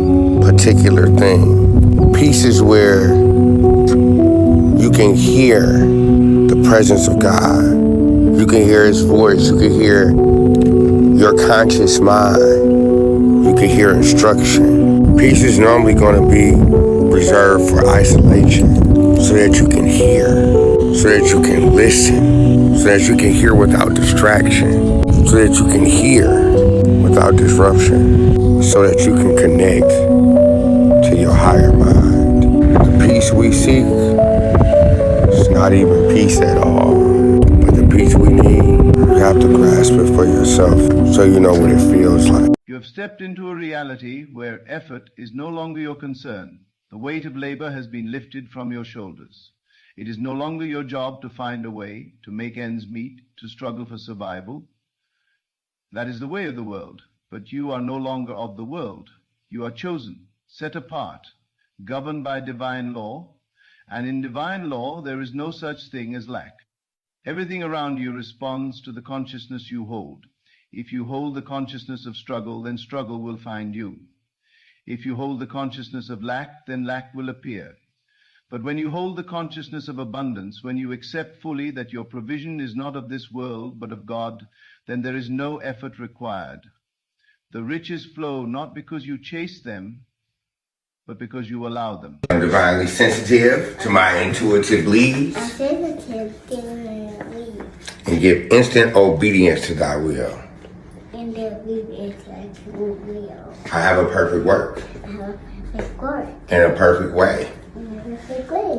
particular thing. Peace is where you can hear the presence of God. You can hear His voice. You can hear your conscious mind. You can hear instruction. Peace is normally going to be reserved for isolation so that you can hear, so that you can listen, so that you can hear without distraction, so that you can hear without disruption, so that you can connect to your higher mind. The peace we seek is not even peace at all, but the peace we need. You have to grasp it for yourself so you know what it feels like. You have stepped into a reality where effort is no longer your concern. The weight of labor has been lifted from your shoulders. It is no longer your job to find a way, to make ends meet, to struggle for survival. That is the way of the world, but you are no longer of the world. You are chosen, set apart, governed by divine law, and in divine law there is no such thing as lack. Everything around you responds to the consciousness you hold. If you hold the consciousness of struggle, then struggle will find you. If you hold the consciousness of lack, then lack will appear. But when you hold the consciousness of abundance, when you accept fully that your provision is not of this world, but of God, then there is no effort required. The riches flow not because you chase them, but because you allow them. I'm divinely sensitive to my intuitive leads and give instant obedience to thy will. I have a perfect work in a perfect way.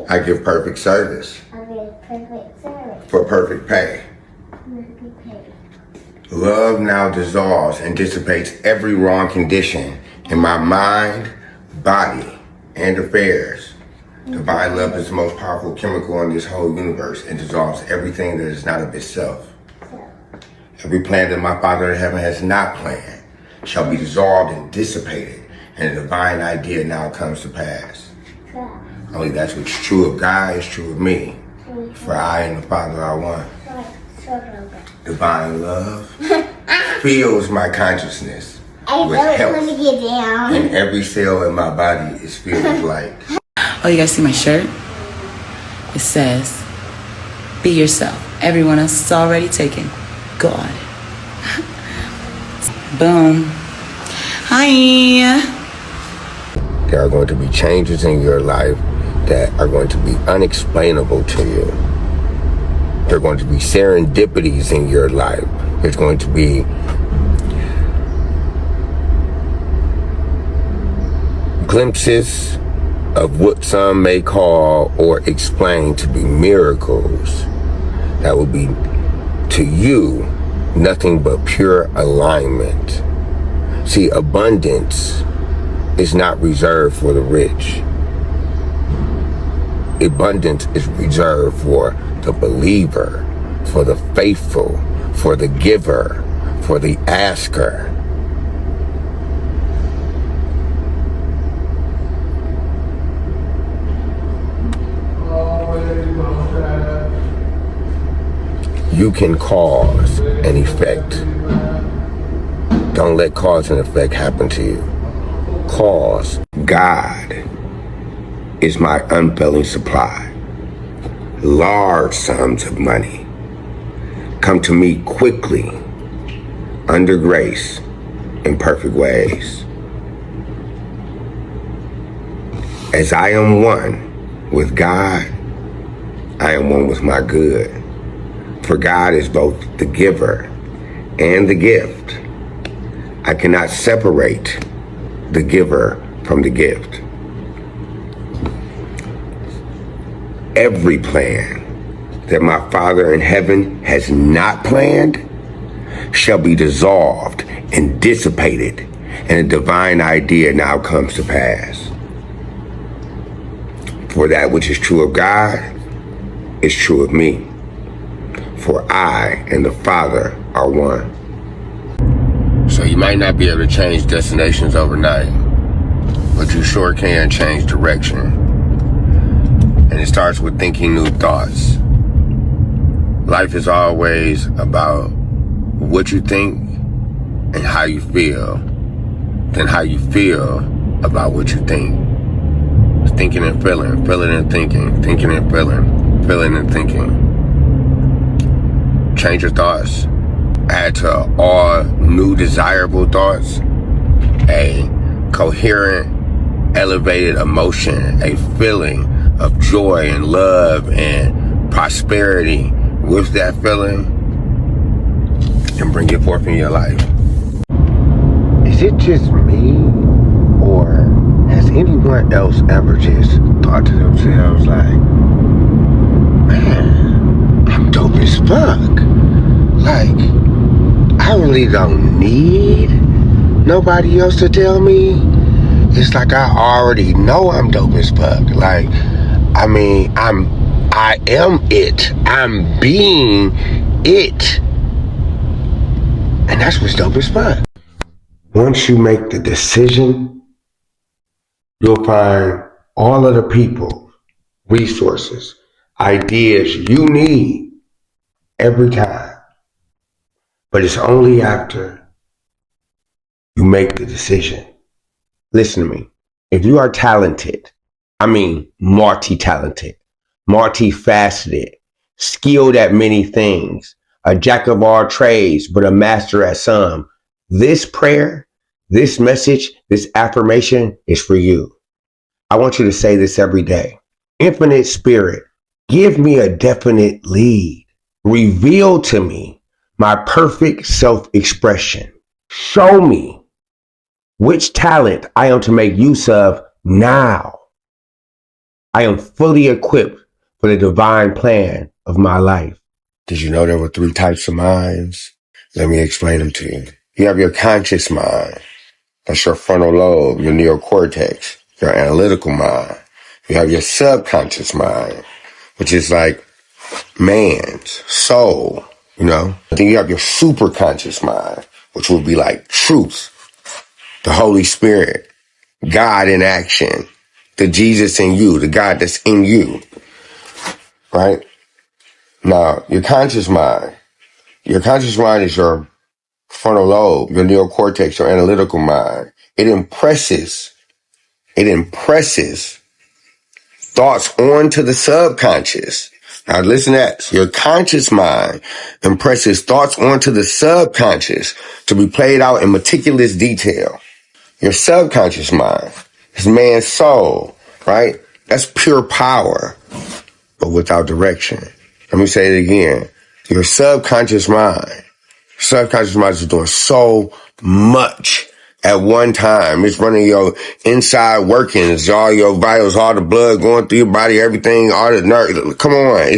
I give perfect service for perfect pay. Love now dissolves and dissipates every wrong condition in my mind, body, and affairs. Divine love is the most powerful chemical in this whole universe and dissolves everything that is not of itself. Every plan that my Father in heaven has not planned shall be dissolved and dissipated, and a divine idea now comes to pass. Only that's what's true of God is true of me. For I and the Father are one. Divine love fills my consciousness with health, and every cell in my body is filled with light. Oh, you guys see my shirt? It says, be yourself. Everyone else is already taken. God. Boom. Hi. There are going to be changes in your life that are going to be unexplainable to you. There are going to be serendipities in your life. There's going to be glimpses of what some may call or explain to be miracles that will be to you nothing but pure alignment. See, abundance is not reserved for the rich. Abundance is reserved for the believer, for the faithful, for the giver, for the asker. You can cause an effect. Don't let cause and effect happen to you. Cause. God is my unfailing supply. Large sums of money come to me quickly, under grace, in perfect ways. As I am one with God, I am one with my good. For God is both the giver and the gift. I cannot separate the giver from the gift. Every plan that my Father in heaven has not planned shall be dissolved and dissipated, and a divine idea now comes to pass. For that which is true of God is true of me. For I and the Father are one. So you might not be able to change destinations overnight, but you sure can change direction. And it starts with thinking new thoughts. Life is always about what you think and how you feel, then how you feel about what you think. Thinking and feeling, feeling and thinking, thinking and feeling, feeling and thinking. Change your thoughts. Add to all new desirable thoughts a coherent, elevated emotion, a feeling of joy and love and prosperity with that feeling, and bring it forth in your life. Is it just me, or has anyone else ever just thought to themselves like, man, I'm dope as fuck. Like, I really don't need nobody else to tell me. It's like I already know I'm dope as fuck. Like, I mean, I am it. I'm being it. And that's what's dope as fuck. Once you make the decision, you'll find all of the people, resources, ideas you need every time. But it's only after you make the decision. Listen to me. If you are talented, I mean multi-talented, multifaceted, skilled at many things, a jack of all trades, but a master at some, this prayer, this message, this affirmation is for you. I want you to say this every day. Infinite Spirit, give me a definite lead. Reveal to me my perfect self-expression. Show me which talent I am to make use of now. I am fully equipped for the divine plan of my life. Did you know there were 3 types of minds? Let me explain them to you. You have your conscious mind. That's your frontal lobe, your neocortex, your analytical mind. You have your subconscious mind, which is like man's soul, you know. Then you have your superconscious mind, which will be like truth, the Holy Spirit, God in action, the Jesus in you, the God that's in you, right? Now, your conscious mind is your frontal lobe, your neocortex, your analytical mind. It impresses thoughts onto the subconscious. Now listen to that. Your conscious mind impresses thoughts onto the subconscious to be played out in meticulous detail. Your subconscious mind is man's soul, right? That's pure power, but without direction. Let me say it again. Your subconscious mind is doing so much at one time. It's running your inside workings, all your vitals, all the blood going through your body, everything, all the nerve. Come on.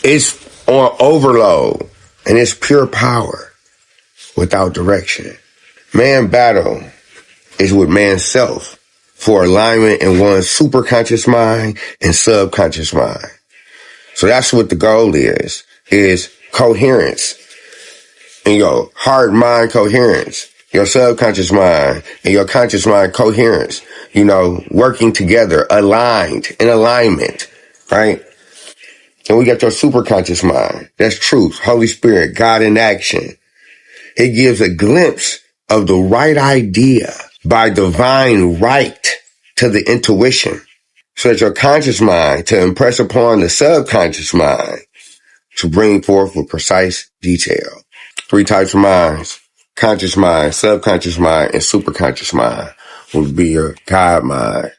It's on overload, and it's pure power without direction. Man battle is with man's self for alignment in one's superconscious mind and subconscious mind. So that's what the goal is coherence in your heart mind coherence, your subconscious mind and your conscious mind coherence, working together, aligned, in alignment, right? And we got your superconscious mind. That's truth, Holy Spirit, God in action. It gives a glimpse of the right idea by divine right to the intuition. So that your conscious mind to impress upon the subconscious mind to bring forth with precise detail. 3 types of minds: conscious mind, subconscious mind, and superconscious mind will be your God mind,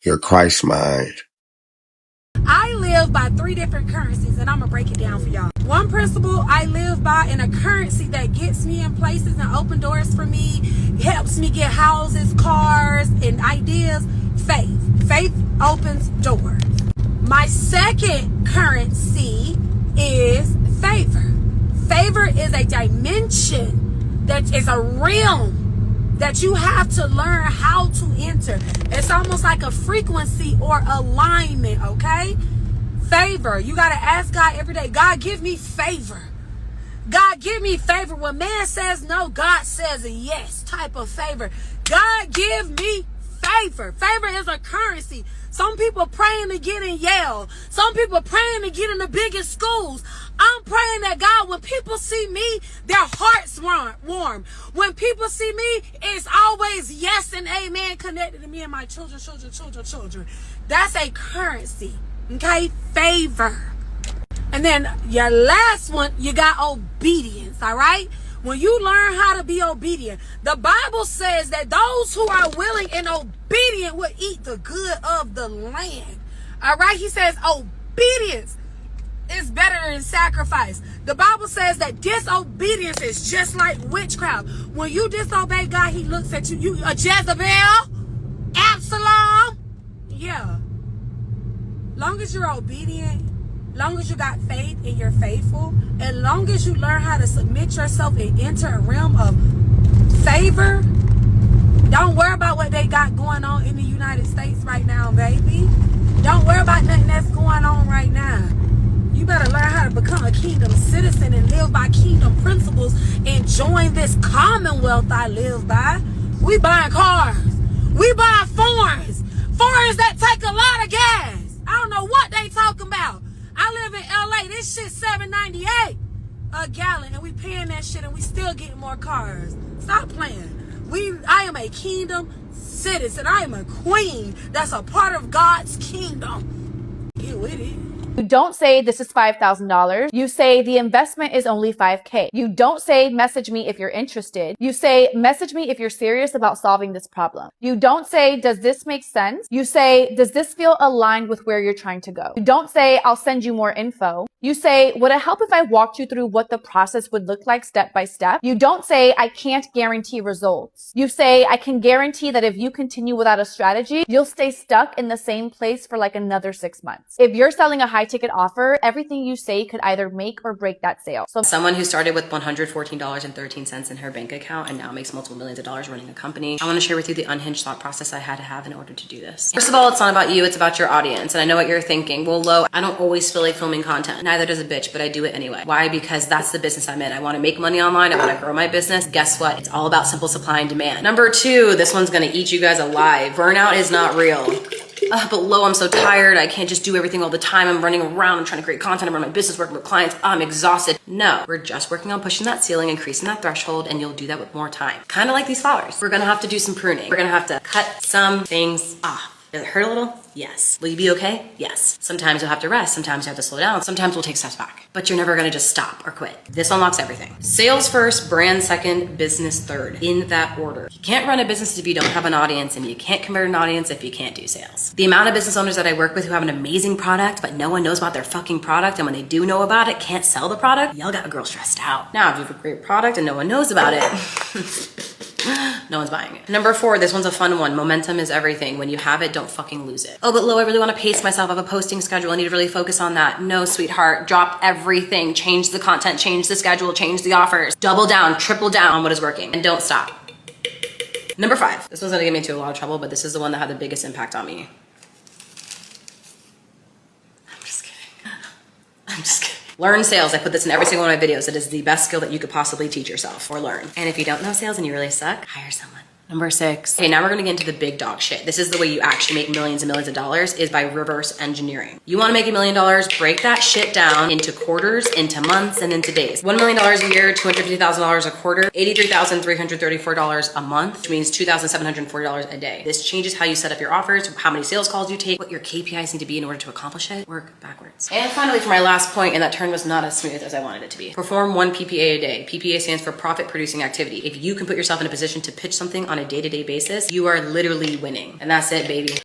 your Christ mind. I live by 3 different currencies, and I'm gonna break it down for y'all. One principle I live by, and a currency that gets me in places and open doors for me, helps me get houses, cars, and ideas. Faith opens doors. My second currency is favor. Favor is a dimension that is a realm that you have to learn how to enter. It's almost like a frequency or alignment, okay? Favor. You got to ask God every day, God, give me favor. God, give me favor. When man says no, God says yes type of favor. God, give me favor. Favor is a currency. Some people praying to get in Yale. Some people praying to get in the biggest schools. I'm praying that God, when people see me, their hearts warm. When people see me, it's always yes and amen connected to me and my children. That's a currency. Okay? Favor. And then your last one, you got obedience. All right? When you learn how to be obedient, the Bible says that those who are willing and obedient will eat the good of the land. All right? He says obedience is better than sacrifice. The Bible says that disobedience is just like witchcraft. When you disobey God, he looks at you. You a Jezebel, Absalom. Yeah. Long as you're obedient, long as you got faith and you're faithful, and long as you learn how to submit yourself and enter a realm of favor, don't worry about what they got going on in the United States right now, baby. Don't worry about nothing that's going on right now. You better learn how to become a kingdom citizen and live by kingdom principles and join this commonwealth I live by. We buying cars. We buying foreigns. Foreigns that take a lot of gas. I don't know what they talking about. I live in LA. This shit's $7.98 a gallon, and we paying that shit, and we still getting more cars. Stop playing. I am a kingdom citizen. I am a queen that's a part of God's kingdom. Get with it. You don't say this is $5,000. You say the investment is only $5K. You don't say message me if you're interested. You say message me if you're serious about solving this problem. You don't say does this make sense? You say does this feel aligned with where you're trying to go? You don't say I'll send you more info. You say would it help if I walked you through what the process would look like step by step? You don't say I can't guarantee results. You say I can guarantee that if you continue without a strategy, you'll stay stuck in the same place for like another 6 months. If you're selling a high ticket offer, everything you say could either make or break that sale. So someone who started with $114.13 in her bank account and now makes multiple millions of dollars running a company. I want to share with you the unhinged thought process I had to have in order to do this. First of all, it's not about you, it's about your audience. And I know what you're thinking. Well, Lo, I don't always feel like filming content. Neither does a bitch, but I do it anyway. Why? Because that's the business I'm in. I want to make money online. I want to grow my business. Guess what? It's all about simple supply and demand. Number 2, this one's going to eat you guys alive. Burnout is not real. But Lo, I'm so tired. I can't just do everything all the time. I'm running around. I'm trying to create content. I'm running my business, working with clients. I'm exhausted. No, we're just working on pushing that ceiling, increasing that threshold, and you'll do that with more time. Kind of like these flowers. We're going to have to do some pruning. We're going to have to cut some things off. Does it hurt a little? Yes. Will you be okay? Yes. Sometimes you'll have to rest. Sometimes you have to slow down. Sometimes we'll take steps back. But you're never going to just stop or quit. This unlocks everything. Sales first, brand second, business third. In that order. You can't run a business if you don't have an audience, and you can't convert an audience if you can't do sales. The amount of business owners that I work with who have an amazing product, but no one knows about their fucking product, and when they do know about it, can't sell the product, y'all got a girl stressed out. Now, if you have a great product and no one knows about it, No one's buying it. Number 4, this one's a fun one. Momentum is everything. When you have it, don't fucking lose it. Oh, but Lo, I really want to pace myself. I have a posting schedule. I need to really focus on that. No, sweetheart. Drop everything. Change the content, change the schedule, change the offers. Double down, triple down on what is working, and don't stop. Number 5. This one's gonna get me into a lot of trouble, but this is the one that had the biggest impact on me. I'm just kidding. Learn sales. I put this in every single one of my videos. It is the best skill that you could possibly teach yourself or learn. And if you don't know sales and you really suck, hire someone. Number 6. Okay, now we're gonna get into the big dog shit. This is the way you actually make millions and millions of dollars, is by reverse engineering. You wanna make $1 million, break that shit down into quarters, into months, and into days. $1 million a year, $250,000 a quarter, $83,334 a month, which means $2,740 a day. This changes how you set up your offers, how many sales calls you take, what your KPIs need to be in order to accomplish it. Work backwards. And finally, for my last point, and that turn was not as smooth as I wanted it to be. Perform 1 PPA a day. PPA stands for profit producing activity. If you can put yourself in a position to pitch something on a day-to-day basis, you are literally winning. And that's it, baby.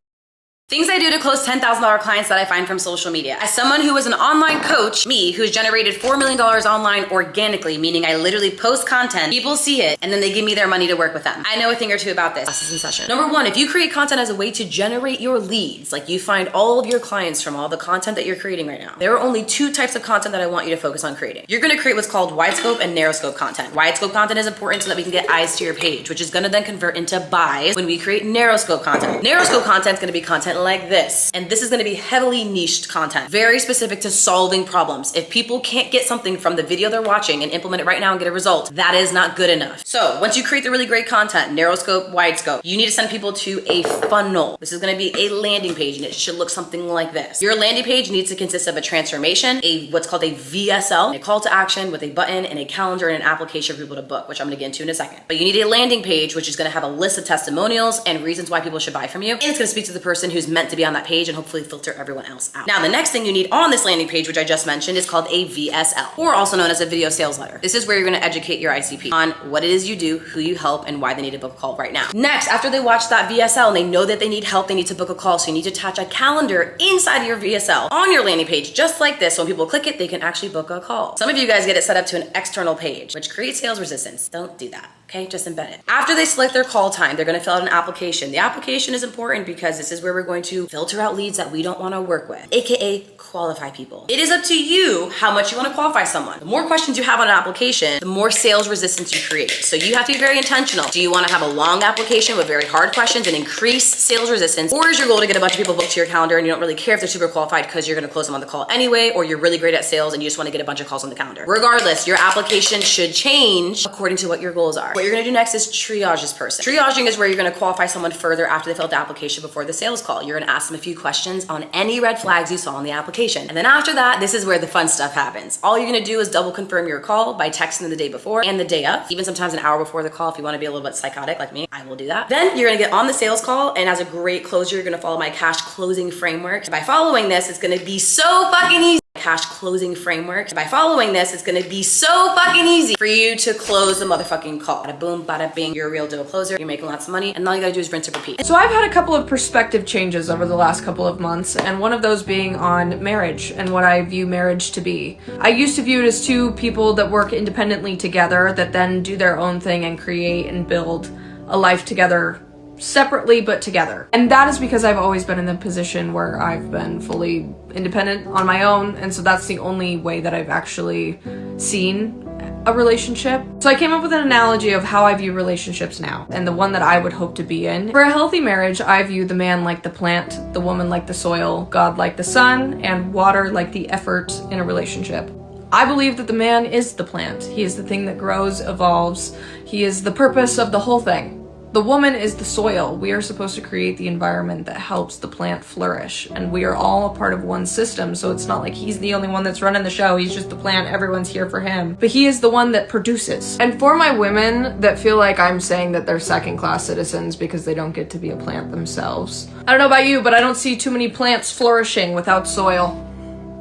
Things I do to close $10,000 clients that I find from social media. As someone who is an online coach, me, who's generated $4 million online organically, meaning I literally post content, people see it, and then they give me their money to work with them. I know a thing or two about this. This is in session. Number 1, if you create content as a way to generate your leads, like you find all of your clients from all the content that you're creating right now, there are only 2 types of content that I want you to focus on creating. You're gonna create what's called wide scope and narrow scope content. Wide scope content is important so that we can get eyes to your page, which is gonna then convert into buys when we create narrow scope content. Narrow scope content is gonna be content like this. And this is gonna be heavily niched content, very specific to solving problems. If people can't get something from the video they're watching and implement it right now and get a result, that is not good enough. So once you create the really great content, narrow scope, wide scope, you need to send people to a funnel. This is gonna be a landing page, and it should look something like this. Your landing page needs to consist of a transformation, what's called a VSL, a call to action with a button and a calendar and an application for people to book, which I'm gonna get into in a second. But you need a landing page, which is gonna have a list of testimonials and reasons why people should buy from you. And it's gonna speak to the person who's meant to be on that page and hopefully filter everyone else out. Now, the next thing you need on this landing page, which I just mentioned, is called a VSL, or also known as a video sales letter. This is where you're gonna educate your ICP on what it is you do, who you help, and why they need to book a call right now. Next, after they watch that VSL and they know that they need help, they need to book a call, so you need to attach a calendar inside of your VSL on your landing page, just like this. So when people click it, they can actually book a call. Some of you guys get it set up to an external page, which creates sales resistance. Don't do that. Okay, just embed it. After they select their call time, they're gonna fill out an application. The application is important because this is where we're going to filter out leads that we don't wanna work with, AKA qualify people. It is up to you how much you wanna qualify someone. The more questions you have on an application, the more sales resistance you create. So you have to be very intentional. Do you wanna have a long application with very hard questions and increase sales resistance? Or is your goal to get a bunch of people booked to your calendar and you don't really care if they're super qualified because you're gonna close them on the call anyway, or you're really great at sales and you just wanna get a bunch of calls on the calendar? Regardless, your application should change according to what your goals are. What you're gonna do next is triage this person. Triaging is where you're gonna qualify someone further after they filled the application before the sales call. You're gonna ask them a few questions on any red flags you saw in the application. And then after that, this is where the fun stuff happens. All you're gonna do is double confirm your call by texting them the day before and the day of, even sometimes an hour before the call if you wanna be a little bit psychotic like me, I will do that. Then you're gonna get on the sales call, and as a great closer, you're gonna follow my cash closing framework. By following this, it's gonna be so fucking easy. Cash closing framework. By following this, it's gonna be so fucking easy for you to close the motherfucking call. Bada boom, bada bing, you're a real deal closer, you're making lots of money, and all you gotta do is rinse and repeat. So I've had a couple of perspective changes over the last couple of months, and one of those being on marriage and what I view marriage to be. I used to view it as 2 people that work independently together that then do their own thing and create and build a life together, separately but together. And that is because I've always been in the position where I've been fully independent on my own, and so that's the only way that I've actually seen a relationship. So I came up with an analogy of how I view relationships now, and the one that I would hope to be in. For a healthy marriage, I view the man like the plant, the woman like the soil, God like the sun, and water like the effort in a relationship. I believe that the man is the plant. He is the thing that grows, evolves. He is the purpose of the whole thing. The woman is the soil. We are supposed to create the environment that helps the plant flourish, and we are all a part of one system, so it's not like he's the only one that's running the show. He's just the plant, everyone's here for him. But he is the one that produces. And for my women that feel like I'm saying that they're second-class citizens because they don't get to be a plant themselves, I don't know about you, but I don't see too many plants flourishing without soil.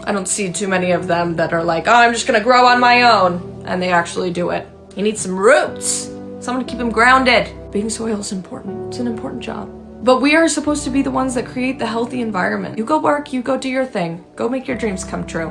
I don't see too many of them that are like, oh, I'm just gonna grow on my own, and they actually do it. You need some roots. Someone to keep them grounded. Being soil is important. It's an important job. But we are supposed to be the ones that create the healthy environment. You go work, you go do your thing. Go make your dreams come true.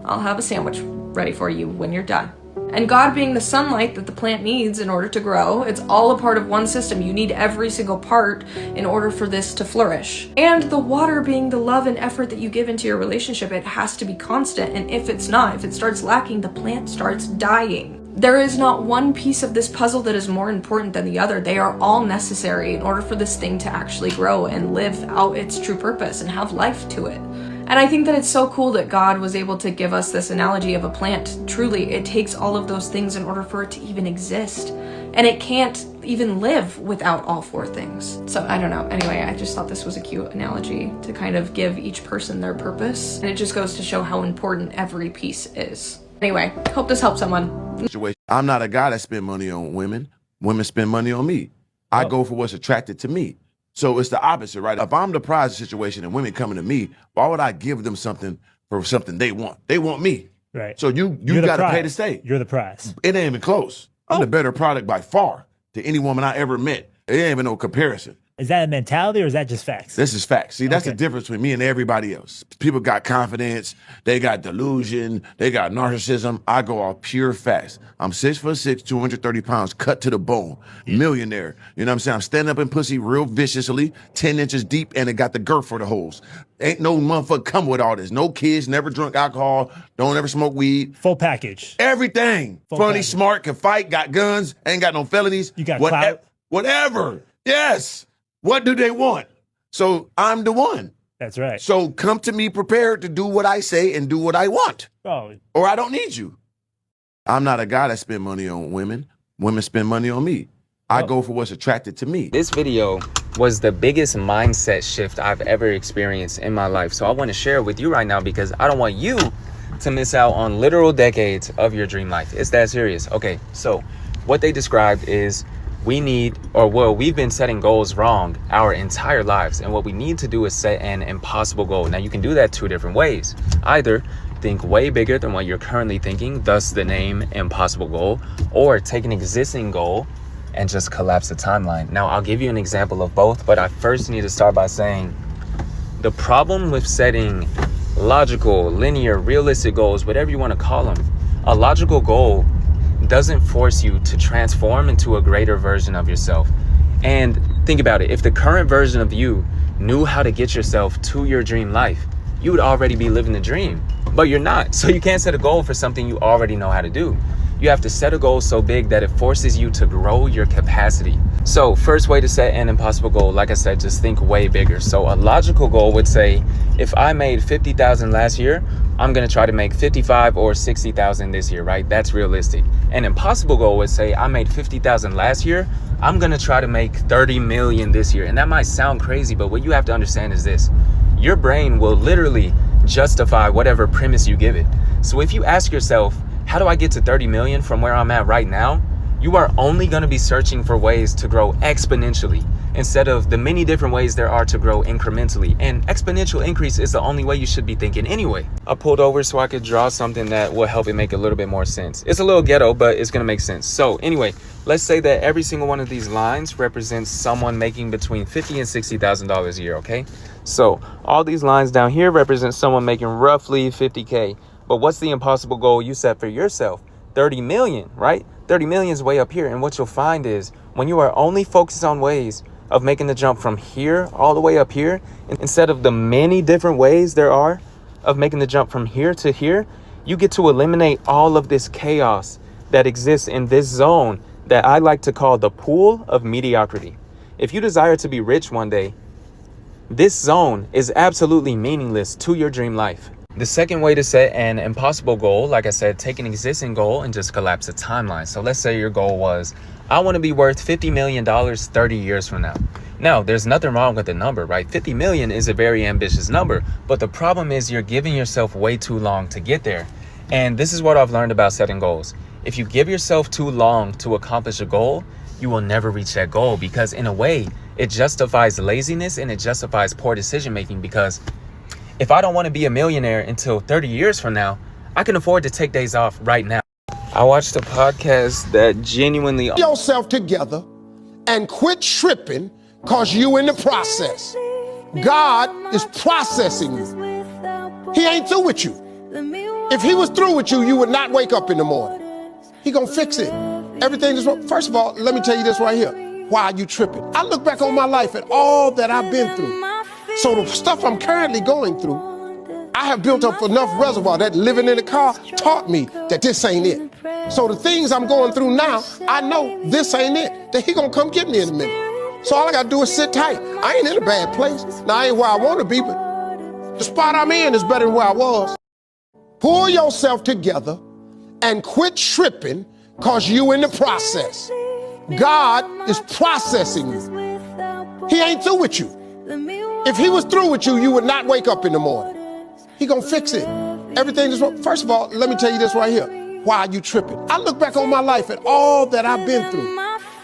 I'll have a sandwich ready for you when you're done. And God being the sunlight that the plant needs in order to grow, it's all a part of one system. You need every single part in order for this to flourish. And the water being the love and effort that you give into your relationship, it has to be constant. And if it's not, if it starts lacking, the plant starts dying. There is not one piece of this puzzle that is more important than the other. They are all necessary in order for this thing to actually grow and live out its true purpose and have life to it. And I think that it's so cool that God was able to give us this analogy of a plant. Truly, it takes all of those things in order for it to even exist. And it can't even live without all four things. So I don't know. Anyway, I just thought this was a cute analogy to kind of give each person their purpose. And it just goes to show how important every piece is. Anyway, hope this helps someone. I'm not a guy that spend money on women. Women spend money on me. I go for what's attracted to me. So it's the opposite, right? If I'm the prize situation and women coming to me, why would I give them something for something they want? They want me. Right. So you got to pay to stay. You're the prize. It ain't even close. I'm the better product by far to any woman I ever met. It ain't even no comparison. Is that a mentality or is that just facts? This is facts. See, that's the difference between me and everybody else. People got confidence, they got delusion, they got narcissism. I go off pure facts. I'm 6'6", 230 pounds, cut to the bone, millionaire. You know what I'm saying? I'm standing up in pussy real viciously, 10 inches deep, and it got the girth for the holes. Ain't no motherfucker come with all this. No kids, never drunk alcohol, don't ever smoke weed. Full package. Everything. Full Funny, package. smart, can fight, got guns, ain't got no felonies. You got clout. Whatever. Yes. What do they want? So I'm the one. That's right. So come to me prepared to do what I say and do what I want. Oh. Or I don't need you. I'm not a guy that spend money on women. Women spend money on me. I go for what's attracted to me. This video was the biggest mindset shift I've ever experienced in my life. So I want to share it with you right now because I don't want you to miss out on literal decades of your dream life. It's that serious. Okay, so what they described is we've been setting goals wrong our entire lives. And what we need to do is set an impossible goal. Now you can do that two different ways. Either think way bigger than what you're currently thinking, thus the name impossible goal, or take an existing goal and just collapse the timeline. Now I'll give you an example of both, but I first need to start by saying the problem with setting logical, linear, realistic goals, whatever you want to call them, a logical goal doesn't force you to transform into a greater version of yourself. And think about it, if the current version of you knew how to get yourself to your dream life, you would already be living the dream, but you're not. So you can't set a goal for something you already know how to do. You have to set a goal so big that it forces you to grow your capacity. So first way to set an impossible goal, like I said, just think way bigger. So a logical goal would say, if I made 50,000 last year, I'm gonna try to make 55 or 60,000 this year, right? That's realistic. An impossible goal would say, I made 50,000 last year, I'm gonna try to make 30 million this year. And that might sound crazy, but what you have to understand is this: your brain will literally justify whatever premise you give it. So if you ask yourself, how do I get to 30 million from where I'm at right now? You are only gonna be searching for ways to grow exponentially instead of the many different ways there are to grow incrementally. And exponential increase is the only way you should be thinking anyway. I pulled over so I could draw something that will help it make a little bit more sense. It's a little ghetto, but it's gonna make sense. So anyway, let's say that every single one of these lines represents someone making between $50,000 and $60,000 a year, okay? So all these lines down here represent someone making roughly 50K. But what's the impossible goal you set for yourself? 30 million, right? 30 million is way up here. And what you'll find is when you are only focused on ways of making the jump from here all the way up here, instead of the many different ways there are of making the jump from here to here, you get to eliminate all of this chaos that exists in this zone that I like to call the pool of mediocrity. If you desire to be rich one day, this zone is absolutely meaningless to your dream life. The second way to set an impossible goal, like I said, take an existing goal and just collapse the timeline. So let's say your goal was, I want to be worth $50 million 30 years from now. Now, there's nothing wrong with the number, right? 50 million is a very ambitious number, but the problem is you're giving yourself way too long to get there. And this is what I've learned about setting goals. If you give yourself too long to accomplish a goal, you will never reach that goal, because in a way, it justifies laziness and it justifies poor decision making. Because if I don't want to be a millionaire until 30 years from now, I can afford to take days off right now. I watched a podcast that genuinely... Get yourself together and quit tripping because you in the process. God is processing you. He ain't through with you. If he was through with you, you would not wake up in the morning. He gonna fix it. Everything is wrong. First of all, let me tell you this right here. Why are you tripping? I look back on my life and all that I've been through. So the stuff I'm currently going through, I have built up enough reservoir that living in the car taught me that this ain't it. So the things I'm going through now, I know this ain't it. That he gonna come get me in a minute. So all I gotta do is sit tight. I ain't in a bad place. Now I ain't where I wanna be, but the spot I'm in is better than where I was. Pull yourself together and quit tripping, cause you in the process. God is processing you. He ain't through with you. If he was through with you, you would not wake up in the morning. He gonna fix it. Everything is wrong. First of all, let me tell you this right here. Why are you tripping? I look back on my life and all that I've been through.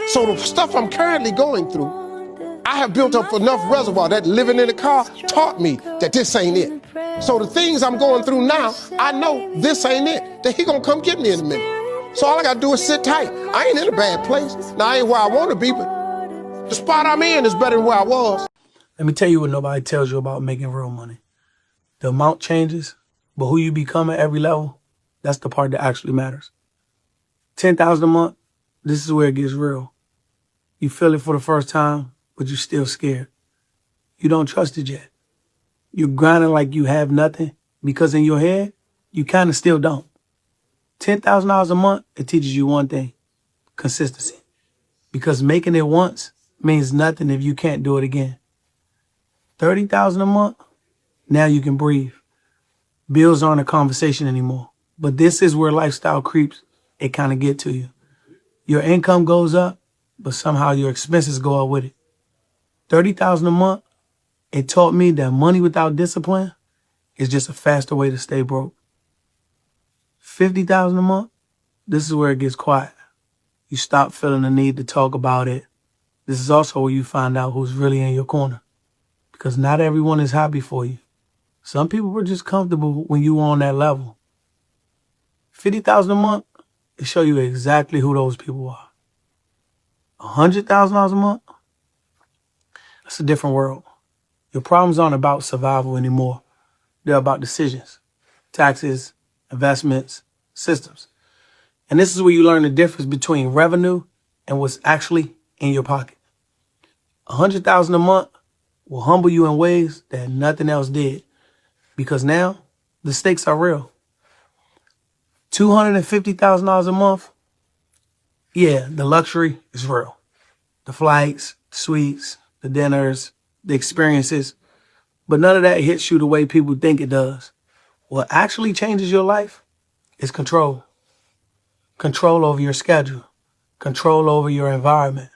So the stuff I'm currently going through, I have built up enough reservoir that living in the car taught me that this ain't it. So the things I'm going through now, I know this ain't it. That he gonna come get me in a minute. So all I gotta do is sit tight. I ain't in a bad place. Now I ain't where I wanna be, but the spot I'm in is better than where I was. Let me tell you what nobody tells you about making real money. The amount changes, but who you become at every level, that's the part that actually matters. 10,000 a month, this is where it gets real. You feel it for the first time, but you're still scared. You don't trust it yet. You're grinding like you have nothing because in your head, you kind of still don't. $10,000 a month, it teaches you one thing, consistency. Because making it once means nothing if you can't do it again. 30,000 a month, now you can breathe. Bills aren't a conversation anymore. But this is where lifestyle creeps, it kind of get to you. Your income goes up, but somehow your expenses go up with it. 30,000 a month, it taught me that money without discipline is just a faster way to stay broke. 50,000 a month, this is where it gets quiet. You stop feeling the need to talk about it. This is also where you find out who's really in your corner. Because not everyone is happy for you. Some people were just comfortable when you were on that level. 50,000 a month, it show you exactly who those people are. $100,000 a month, that's a different world. Your problems aren't about survival anymore. They're about decisions, taxes, investments, systems. And this is where you learn the difference between revenue and what's actually in your pocket. 100,000 a month will humble you in ways that nothing else did. Because now the stakes are real. $250,000 a month, yeah, the luxury is real. The flights, the suites, the dinners, the experiences. But none of that hits you the way people think it does. What actually changes your life is control. Control over your schedule. Control over your environment.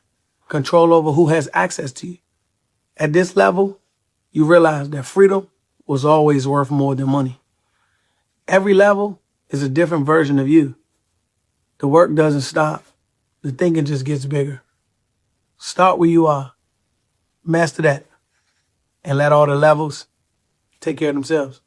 Control over who has access to you. At this level, you realize that freedom was always worth more than money. Every level is a different version of you. The work doesn't stop. The thinking just gets bigger. Start where you are. Master that. And let all the levels take care of themselves.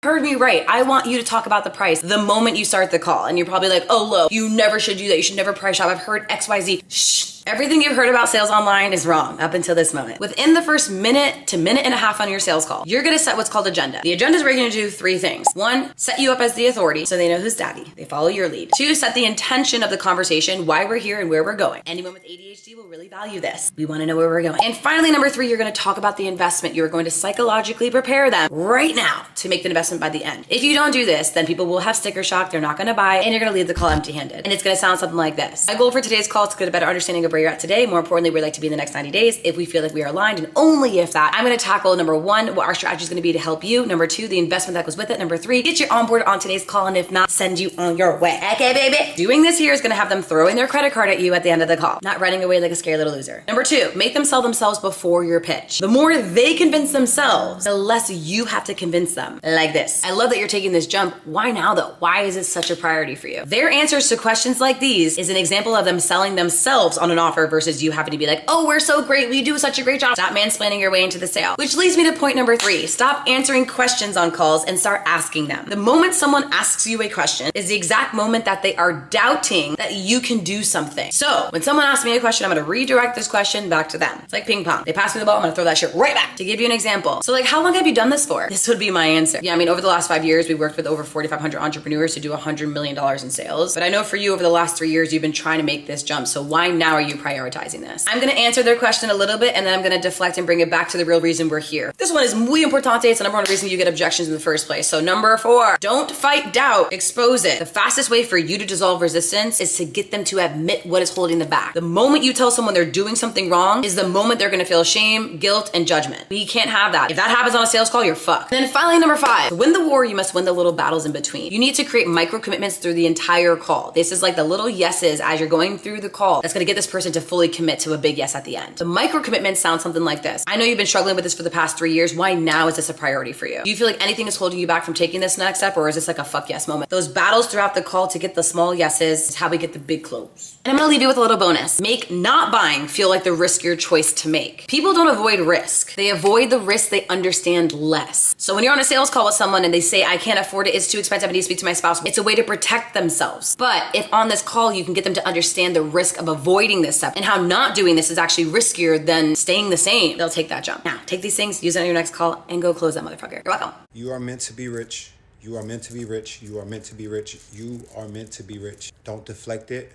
Heard me right. I want you to talk about the price the moment you start the call. And you're probably like, oh, Lo, you never should do that. You should never price shop. I've heard XYZ. Shh. Everything you've heard about sales online is wrong up until this moment. Within the first minute to minute and a half on your sales call, you're going to set what's called agenda. The agenda is where you're going to do three things. One, set you up as the authority so they know who's daddy. They follow your lead. Two, set the intention of the conversation, why we're here and where we're going. Anyone with ADHD will really value this. We want to know where we're going. And finally, number three, you're going to talk about the investment. You're going to psychologically prepare them right now to make the investment by the end. If you don't do this, then people will have sticker shock. They're not going to buy, and you're going to leave the call empty-handed. And it's going to sound something like this. My goal for today's call is to get a better understanding of where you're at today. More importantly, where we'd like to be in the next 90 days. If we feel like we are aligned, and only if that, I'm going to tackle number one, what our strategy is going to be to help you. Number two, the investment that goes with it. Number three, get you onboarded on today's call, and if not, send you on your way. Okay, baby? Doing this here is going to have them throwing their credit card at you at the end of the call, not running away like a scared little loser. Number two, make them sell themselves before your pitch. The more they convince themselves, the less you have to convince them. Like this. I love that you're taking this jump. Why now though? Why is it such a priority for you? Their answers to questions like these is an example of them selling themselves on an offer versus you having to be like, oh, we're so great, we do such a great job. Stop mansplaining your way into the sale. Which leads me to point number 3. Stop answering questions on calls and start asking them. The moment someone asks you a question is the exact moment that they are doubting that you can do something. So when someone asks me a question, I'm gonna redirect this question back to them. It's like ping pong. They pass me the ball, I'm gonna throw that shit right back. To give you an example. So like, how long have you done this for? This would be my answer. Yeah, I mean, over the last 5 years, we worked with over 4,500 entrepreneurs to do $100 million in sales. But I know for you, over the last 3 years, you've been trying to make this jump. So why now are you prioritizing this? I'm gonna answer their question a little bit, and then I'm gonna deflect and bring it back to the real reason we're here. This one is muy importante. It's the number one reason you get objections in the first place. So number 4, don't fight doubt, expose it. The fastest way for you to dissolve resistance is to get them to admit what is holding them back. The moment you tell someone they're doing something wrong is the moment they're gonna feel shame, guilt, and judgment. We can't have that. If that happens on a sales call, you're fucked. And then finally, number 5, to win the war, you must win the little battles in between. You need to create micro commitments through the entire call. This is like the little yeses as you're going through the call that's gonna get this person to fully commit to a big yes at the end. The micro commitments sound something like this. I know you've been struggling with this for the past 3 years. Why now is this a priority for you? Do you feel like anything is holding you back from taking this next step, or is this like a fuck yes moment? Those battles throughout the call to get the small yeses is how we get the big close. And I'm gonna leave you with a little bonus. Make not buying feel like the riskier choice to make. People don't avoid risk. They avoid the risk they understand less. So when you're on a sales call with someone and they say, I can't afford it, it's too expensive, I need to speak to my spouse, it's a way to protect themselves. But if on this call you can get them to understand the risk of avoiding this step and how not doing this is actually riskier than staying the same, they'll take that jump. Now, take these things, use it on your next call, and go close that motherfucker. You're welcome. You are meant to be rich. You are meant to be rich. You are meant to be rich. You are meant to be rich. Don't deflect it.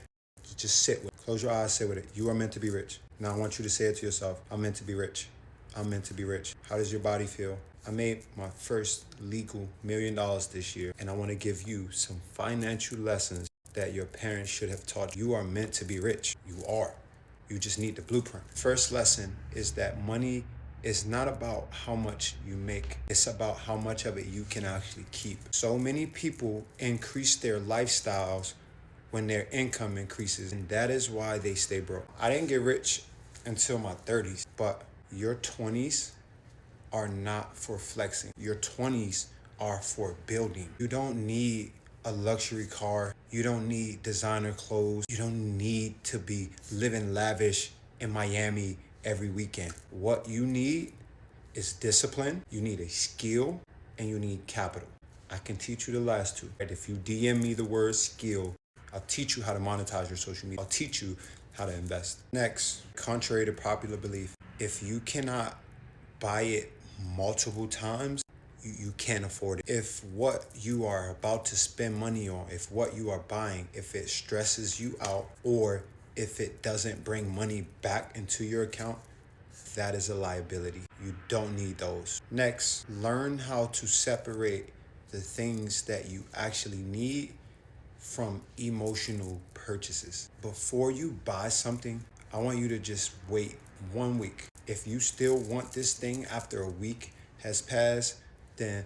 Just sit with it. Close your eyes, sit with it. You are meant to be rich. Now I want you to say it to yourself. I'm meant to be rich. I'm meant to be rich. How does your body feel? I made my first legal $1 million this year, and I want to give you some financial lessons that your parents should have taught you. You are meant to be rich. You are. You just need the blueprint. First lesson is that money is not about how much you make. It's about how much of it you can actually keep. So many people increase their lifestyles when their income increases, and that is why they stay broke. I didn't get rich until my 30s, but your 20s are not for flexing. Your 20s are for building. You don't need a luxury car. You don't need designer clothes. You don't need to be living lavish in Miami every weekend. What you need is discipline. You need a skill, and you need capital. I can teach you the last two. If you DM me the word skill, I'll teach you how to monetize your social media. I'll teach you how to invest. Next, contrary to popular belief, if you cannot buy it multiple times, you can't afford it. If what you are about to spend money on, if what you are buying, if it stresses you out, or if it doesn't bring money back into your account, that is a liability. You don't need those. Next, learn how to separate the things that you actually need from emotional purchases. Before you buy something, I want you to just wait 1 week. If you still want this thing after a week has passed, then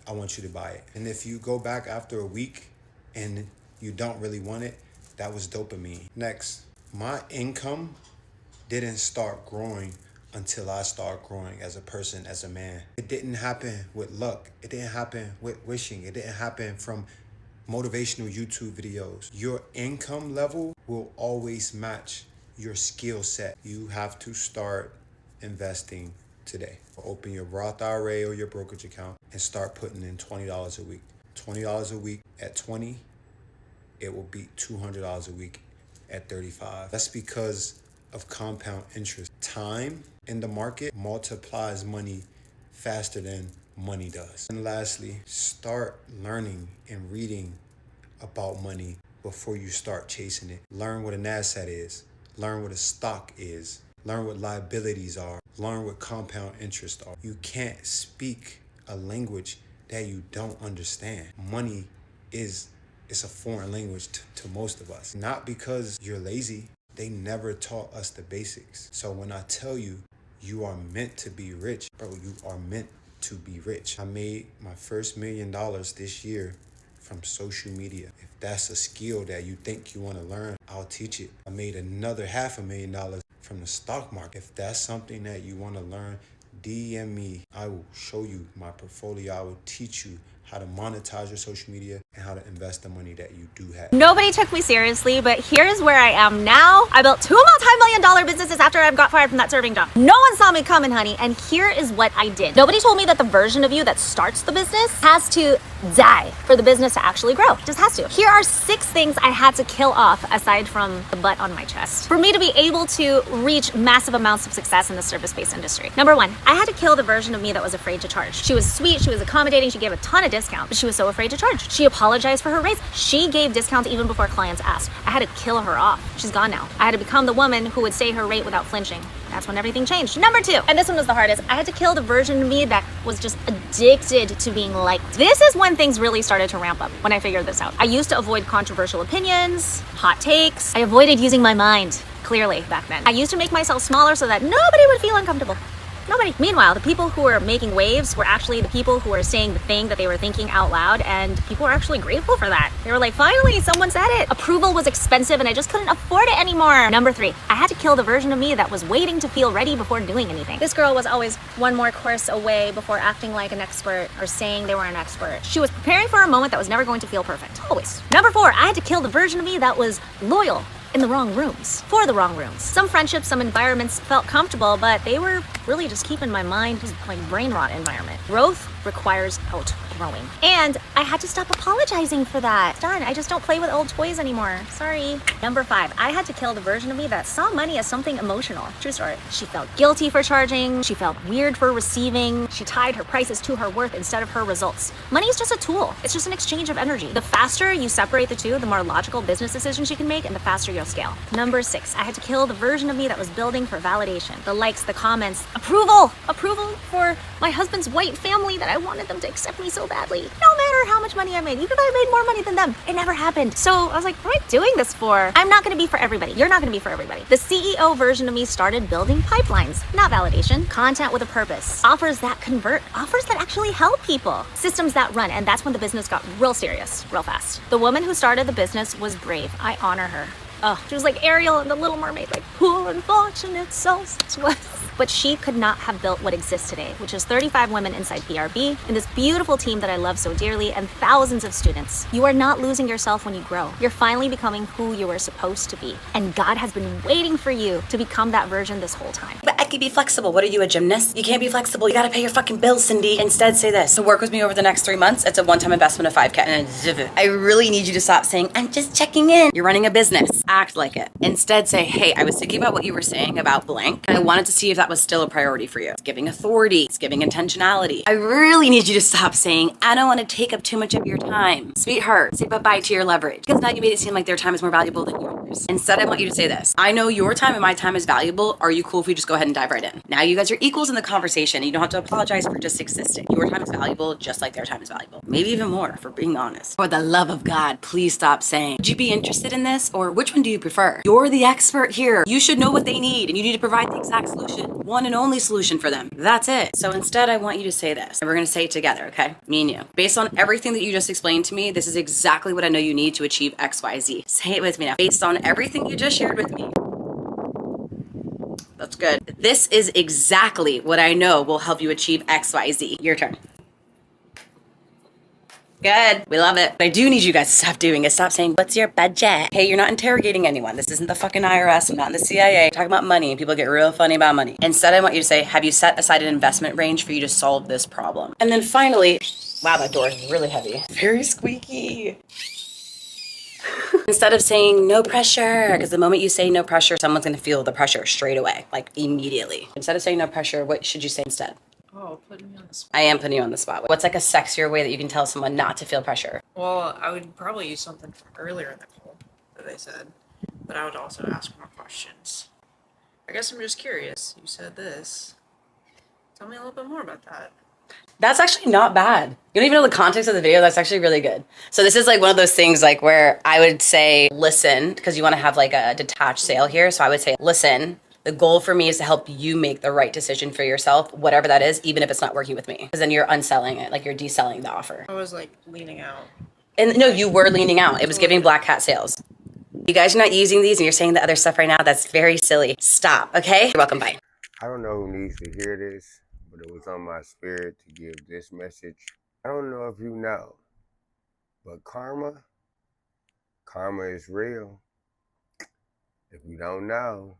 I want you to buy it. And if you go back after a week and you don't really want it, that was dopamine. Next, my income didn't start growing until I started growing as a person, as a man. It didn't happen with luck. It didn't happen with wishing. It didn't happen from motivational YouTube videos. Your income level will always match your skill set. You have to start investing today. Open your Roth IRA or your brokerage account and start putting in $20 a week. $20 a week at 20, it will beat $200 a week at 35. That's because of compound interest. Time in the market multiplies money faster than money does. And lastly, start learning and reading about money before you start chasing it. Learn what an asset is. Learn what a stock is. Learn what liabilities are. Learn what compound interest are. You can't speak a language that you don't understand. Money is a foreign language to most of us. Not because you're lazy. They never taught us the basics. So when I tell you, you are meant to be rich, bro, you are meant to be rich. I made my first $1 million this year from social media. If that's a skill that you think you want to learn, I'll teach it. I made another $500,000 from the stock market. If that's something that you want to learn, DM me. I will show you my portfolio. I will teach you how to monetize your social media, and how to invest the money that you do have. Nobody took me seriously, but here's where I am now. I built 2 multi-million-dollar businesses after I got fired from that serving job. No one saw me coming, honey, and here is what I did. Nobody told me that the version of you that starts the business has to die for the business to actually grow. It just has to. Here are 6 things I had to kill off aside from the butt on my chest for me to be able to reach massive amounts of success in the service-based industry. Number 1, I had to kill the version of me that was afraid to charge. She was sweet, she was accommodating, she gave a ton of discounts, but she was so afraid to charge. She apologized for her raise. She gave discounts even before clients asked. I had to kill her off. She's gone now. I had to become the woman who would say her rate without flinching. That's when everything changed. Number 2, and this one was the hardest, I had to kill the version of me that was just addicted to being liked. This is when things really started to ramp up, when I figured this out. I used to avoid controversial opinions, hot takes. I avoided using my mind clearly back then. I used to make myself smaller so that nobody would feel uncomfortable. Nobody. Meanwhile, the people who were making waves were actually the people who were saying the thing that they were thinking out loud, and people were actually grateful for that. They were like, finally, someone said it. Approval was expensive and I just couldn't afford it anymore. Number 3, I had to kill the version of me that was waiting to feel ready before doing anything. This girl was always one more course away before acting like an expert or saying they were an expert. She was preparing for a moment that was never going to feel perfect. Always. Number 4, I had to kill the version of me that was loyal in the wrong rooms, for the wrong rooms. Some friendships, some environments felt comfortable, but they were really just keeping my mind, it was like brain rot environment. Growth requires outgrowing. And I had to stop apologizing for that. Done. I just don't play with old toys anymore. Sorry. Number 5, I had to kill the version of me that saw money as something emotional. True story. She felt guilty for charging. She felt weird for receiving. She tied her prices to her worth instead of her results. Money is just a tool. It's just an exchange of energy. The faster you separate the two, the more logical business decisions you can make and the faster you'll scale. Number 6, I had to kill the version of me that was building for validation. The likes, the comments, approval for my husband's white family that I wanted them to accept me so badly. No matter how much money I made, even if I made more money than them, it never happened. So I was like, what am I doing this for? I'm not gonna be for everybody. You're not gonna be for everybody. The CEO version of me started building pipelines, not validation. Content with a purpose. Offers that convert. Offers that actually help people. Systems that run. And that's when the business got real serious, real fast. The woman who started the business was brave. I honor her. Oh, she was like Ariel in The Little Mermaid, like, poor unfortunate souls. But she could not have built what exists today, which is 35 women inside PRB and this beautiful team that I love so dearly and thousands of students. You are not losing yourself when you grow. You're finally becoming who you were supposed to be. And God has been waiting for you to become that version this whole time. But I could be flexible. What are you, a gymnast? You can't be flexible. You gotta pay your fucking bills, Cindy. Instead, say this. To work with me over the next 3 months, it's a one-time investment of $5K. I really need you to stop saying, I'm just checking in. You're running a business. Act like it. Instead, say, hey, I was thinking about what you were saying about blank, and I wanted to see if that was still a priority for you. It's giving authority. It's giving intentionality. I really need you to stop saying, I don't want to take up too much of your time. Sweetheart, say bye-bye to your leverage. Because now you made it seem like their time is more valuable than yours. Instead, I want you to say this. I know your time and my time is valuable. Are you cool if we just go ahead and dive right in? Now you guys are equals in the conversation. You don't have to apologize for just existing. Your time is valuable just like their time is valuable. Maybe even more, for being honest. For the love of God, please stop saying, would you be interested in this? Or which one do you prefer? You're the expert here. You should know what they need and you need to provide the exact solution. One and only solution for them. That's it. So instead, I want you to say this. And we're going to say it together, okay? Me and you. Based on everything that you just explained to me, this is exactly what I know you need to achieve XYZ. Say it with me now. Based on everything you just shared with me. That's good. This is exactly what I know will help you achieve XYZ. Your turn. Good. We love it. But I do need you guys to stop doing is stop saying, what's your budget? Hey, you're not interrogating anyone. This isn't the fucking IRS. I'm not in the CIA. Talking about money and people get real funny about money. Instead, I want you to say, have you set aside an investment range for you to solve this problem? And then finally, wow, that door is really heavy. Very squeaky. Instead of saying no pressure, because the moment you say no pressure, someone's going to feel the pressure straight away, like immediately. Instead of saying no pressure, what should you say instead? Oh, putting me on the spot. I am putting you on the spot. What's like a sexier way that you can tell someone not to feel pressure? Well, I would probably use something from earlier in the call that I said, but I would also ask more questions. I guess I'm just curious. You said this. Tell me a little bit more about that. That's actually not bad. You don't even know the context of the video. That's actually really good. So this is like one of those things like where I would say, listen, because you want to have like a detached sale here. So I would say, listen, the goal for me is to help you make the right decision for yourself, whatever that is, even if it's not working with me. Because then you're unselling it, like you're deselling the offer. I was like leaning out. And no, you were leaning out. It was giving black hat sales. You guys are not using these and you're saying the other stuff right now. That's very silly. Stop, okay? You're welcome, bye. I don't know who needs to hear this, but it was on my spirit to give this message. I don't know if you know, but karma is real. If you don't know,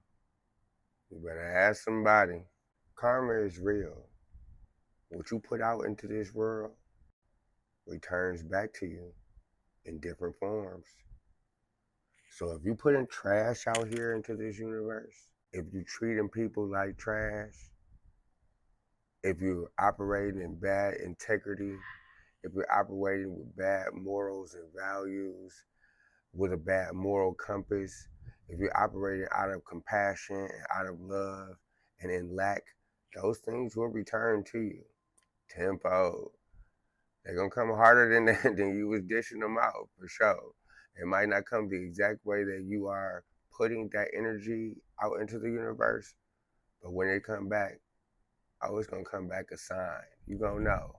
you better ask somebody. Karma is real. What you put out into this world returns back to you in different forms. So if you putting trash out here into this universe, if you treating people like trash, if you're operating in bad integrity, if you're operating with bad morals and values, with a bad moral compass, if you're operating out of compassion and out of love and in lack, those things will return to you tenfold. They're gonna come harder than you was dishing them out, for sure. It might not come the exact way that you are putting that energy out into the universe, but when it come back, oh, it's gonna come back a sign. You gonna know.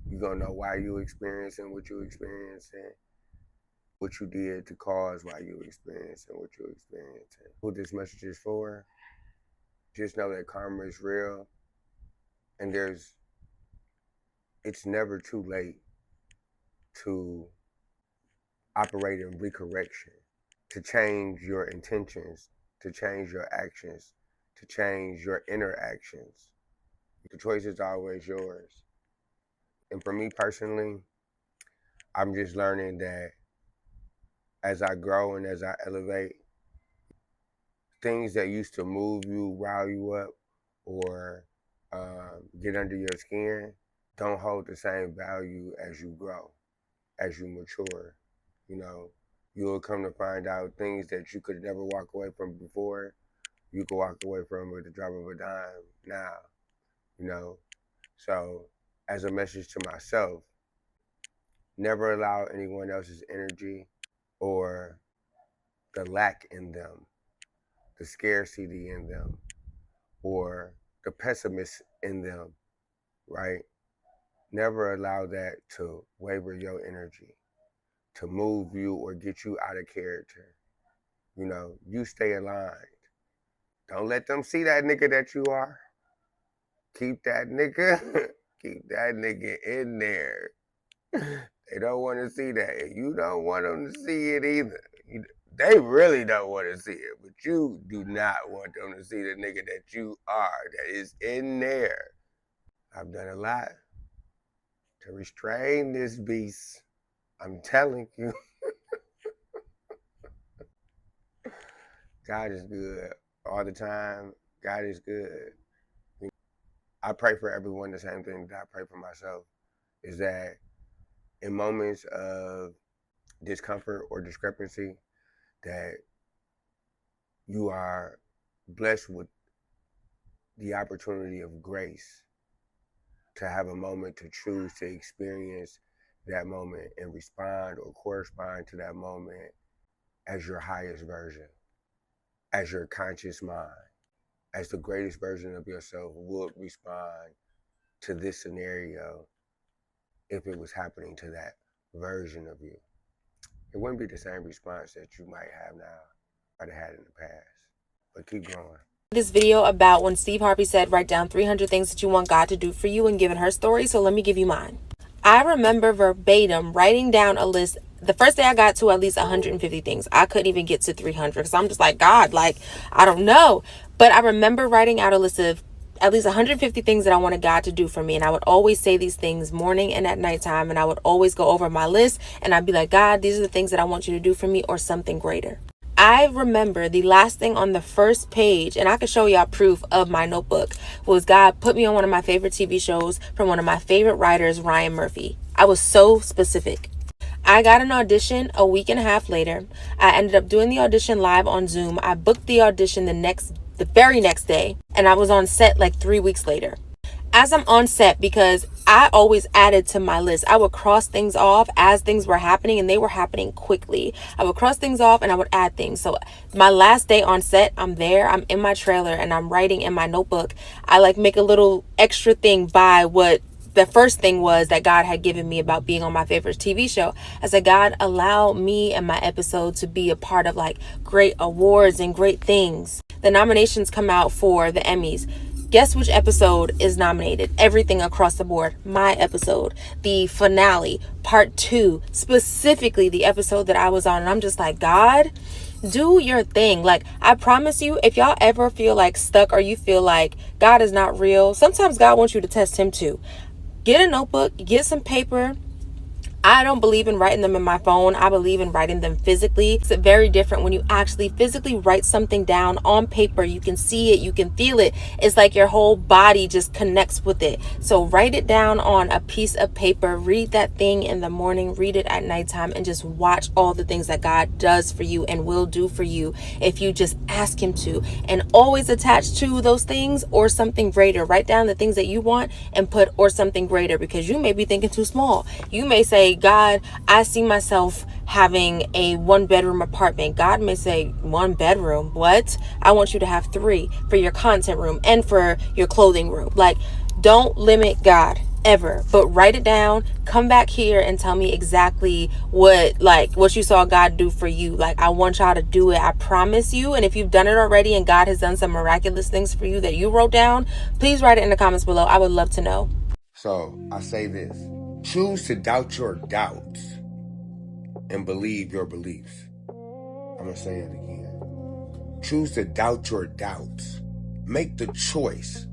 You gonna know why you experiencing what you experiencing, what you did to cause why you experiencing what you experiencing. Who this message is for? Just know that karma is real, and it's never too late to operate in recorrection, to change your intentions, to change your actions, to change your interactions. The choice is always yours. And for me personally, I'm just learning that as I grow and as I elevate, things that used to move you, rile you up, or get under your skin don't hold the same value as you grow, as you mature. You know, you'll come to find out things that you could never walk away from before, you can walk away from with the drop of a dime now, you know. So as a message to myself, never allow anyone else's energy or the lack in them, the scarcity in them, or the pessimist in them, right? Never allow that to waver your energy, to move you or get you out of character. You know, you stay aligned. Don't let them see that nigga that you are. Keep that nigga, keep that nigga in there. They don't want to see that. And you don't want them to see it either. They really don't want to see it, but you do not want them to see the nigga that you are, that is in there. I've done a lot to restrain this beast. I'm telling you. God is good all the time. God is good. I pray for everyone the same thing that I pray for myself, is that in moments of discomfort or discrepancy, that you are blessed with the opportunity of grace to have a moment to choose to experience that moment and respond or correspond to that moment as your highest version, as your conscious mind, as the greatest version of yourself would respond to this scenario if it was happening to that version of you. It wouldn't be the same response that you might have now or that had in the past, but keep growing. This video about when Steve Harvey said, write down 300 things that you want God to do for you and giving her story. So let me give you mine. I remember verbatim writing down a list. The first day I got to at least 150 things. I couldn't even get to 300 because I'm just like, God, like, I don't know. But I remember writing out a list of at least 150 things that I wanted God to do for me. And I would always say these things morning and at nighttime. And I would always go over my list and I'd be like, God, these are the things that I want you to do for me, or something greater. I remember the last thing on the first page, and I can show y'all proof of my notebook, was God put me on one of my favorite TV shows from one of my favorite writers, Ryan Murphy. I was so specific. I got an audition a week and a half later. I ended up doing the audition live on Zoom. I booked the audition the very next day, and I was on set like 3 weeks later. As I'm on set, because I always added to my list, I would cross things off as things were happening, and they were happening quickly. I would cross things off and I would add things. So my last day on set, I'm there, I'm in my trailer, and I'm writing in my notebook. I like make a little extra thing by what the first thing was that God had given me about being on my favorite TV show. I said, God, allow me and my episode to be a part of like great awards and great things. The nominations come out for the Emmys. Guess which episode is nominated? Everything across the board. My episode, the finale, part 2, specifically the episode that I was on. And I'm just like, God, do your thing. Like, I promise you, if y'all ever feel like stuck or you feel like God is not real, sometimes God wants you to test him too. Get a notebook, get some paper. I don't believe in writing them in my phone. I believe in writing them physically. It's very different when you actually physically write something down on paper. You can see it, you can feel it. It's like your whole body just connects with it. So write it down on a piece of paper. Read that thing in the morning, read it at nighttime, and just watch all the things that God does for you and will do for you if you just ask him to. And always attach to those things or something greater. Write down the things that you want and put or something greater, because you may be thinking too small. You may say, God, I see myself having a 1-bedroom apartment. God may say, 1 bedroom? What? I want you to have 3 for your content room and for your clothing room. Like, don't limit God ever, but write it down. Come back here and tell me exactly what you saw God do for you. Like, I want y'all to do it. I promise you. And if you've done it already and God has done some miraculous things for you that you wrote down, please write it in the comments below. I would love to know. So I say this: choose to doubt your doubts and believe your beliefs. I'm going to say it again. Choose to doubt your doubts. Make the choice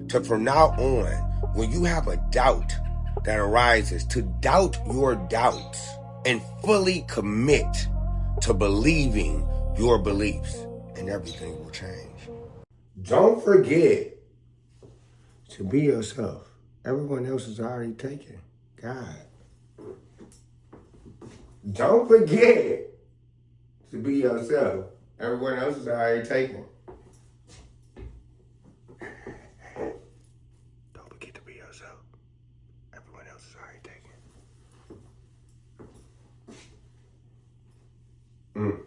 to, from now on, when you have a doubt that arises, to doubt your doubts and fully commit to believing your beliefs, and everything will change. Don't forget to be yourself. Everyone else is already taken. God. Don't forget to be yourself. Everyone else is already taken. Don't forget to be yourself. Everyone else is already taken.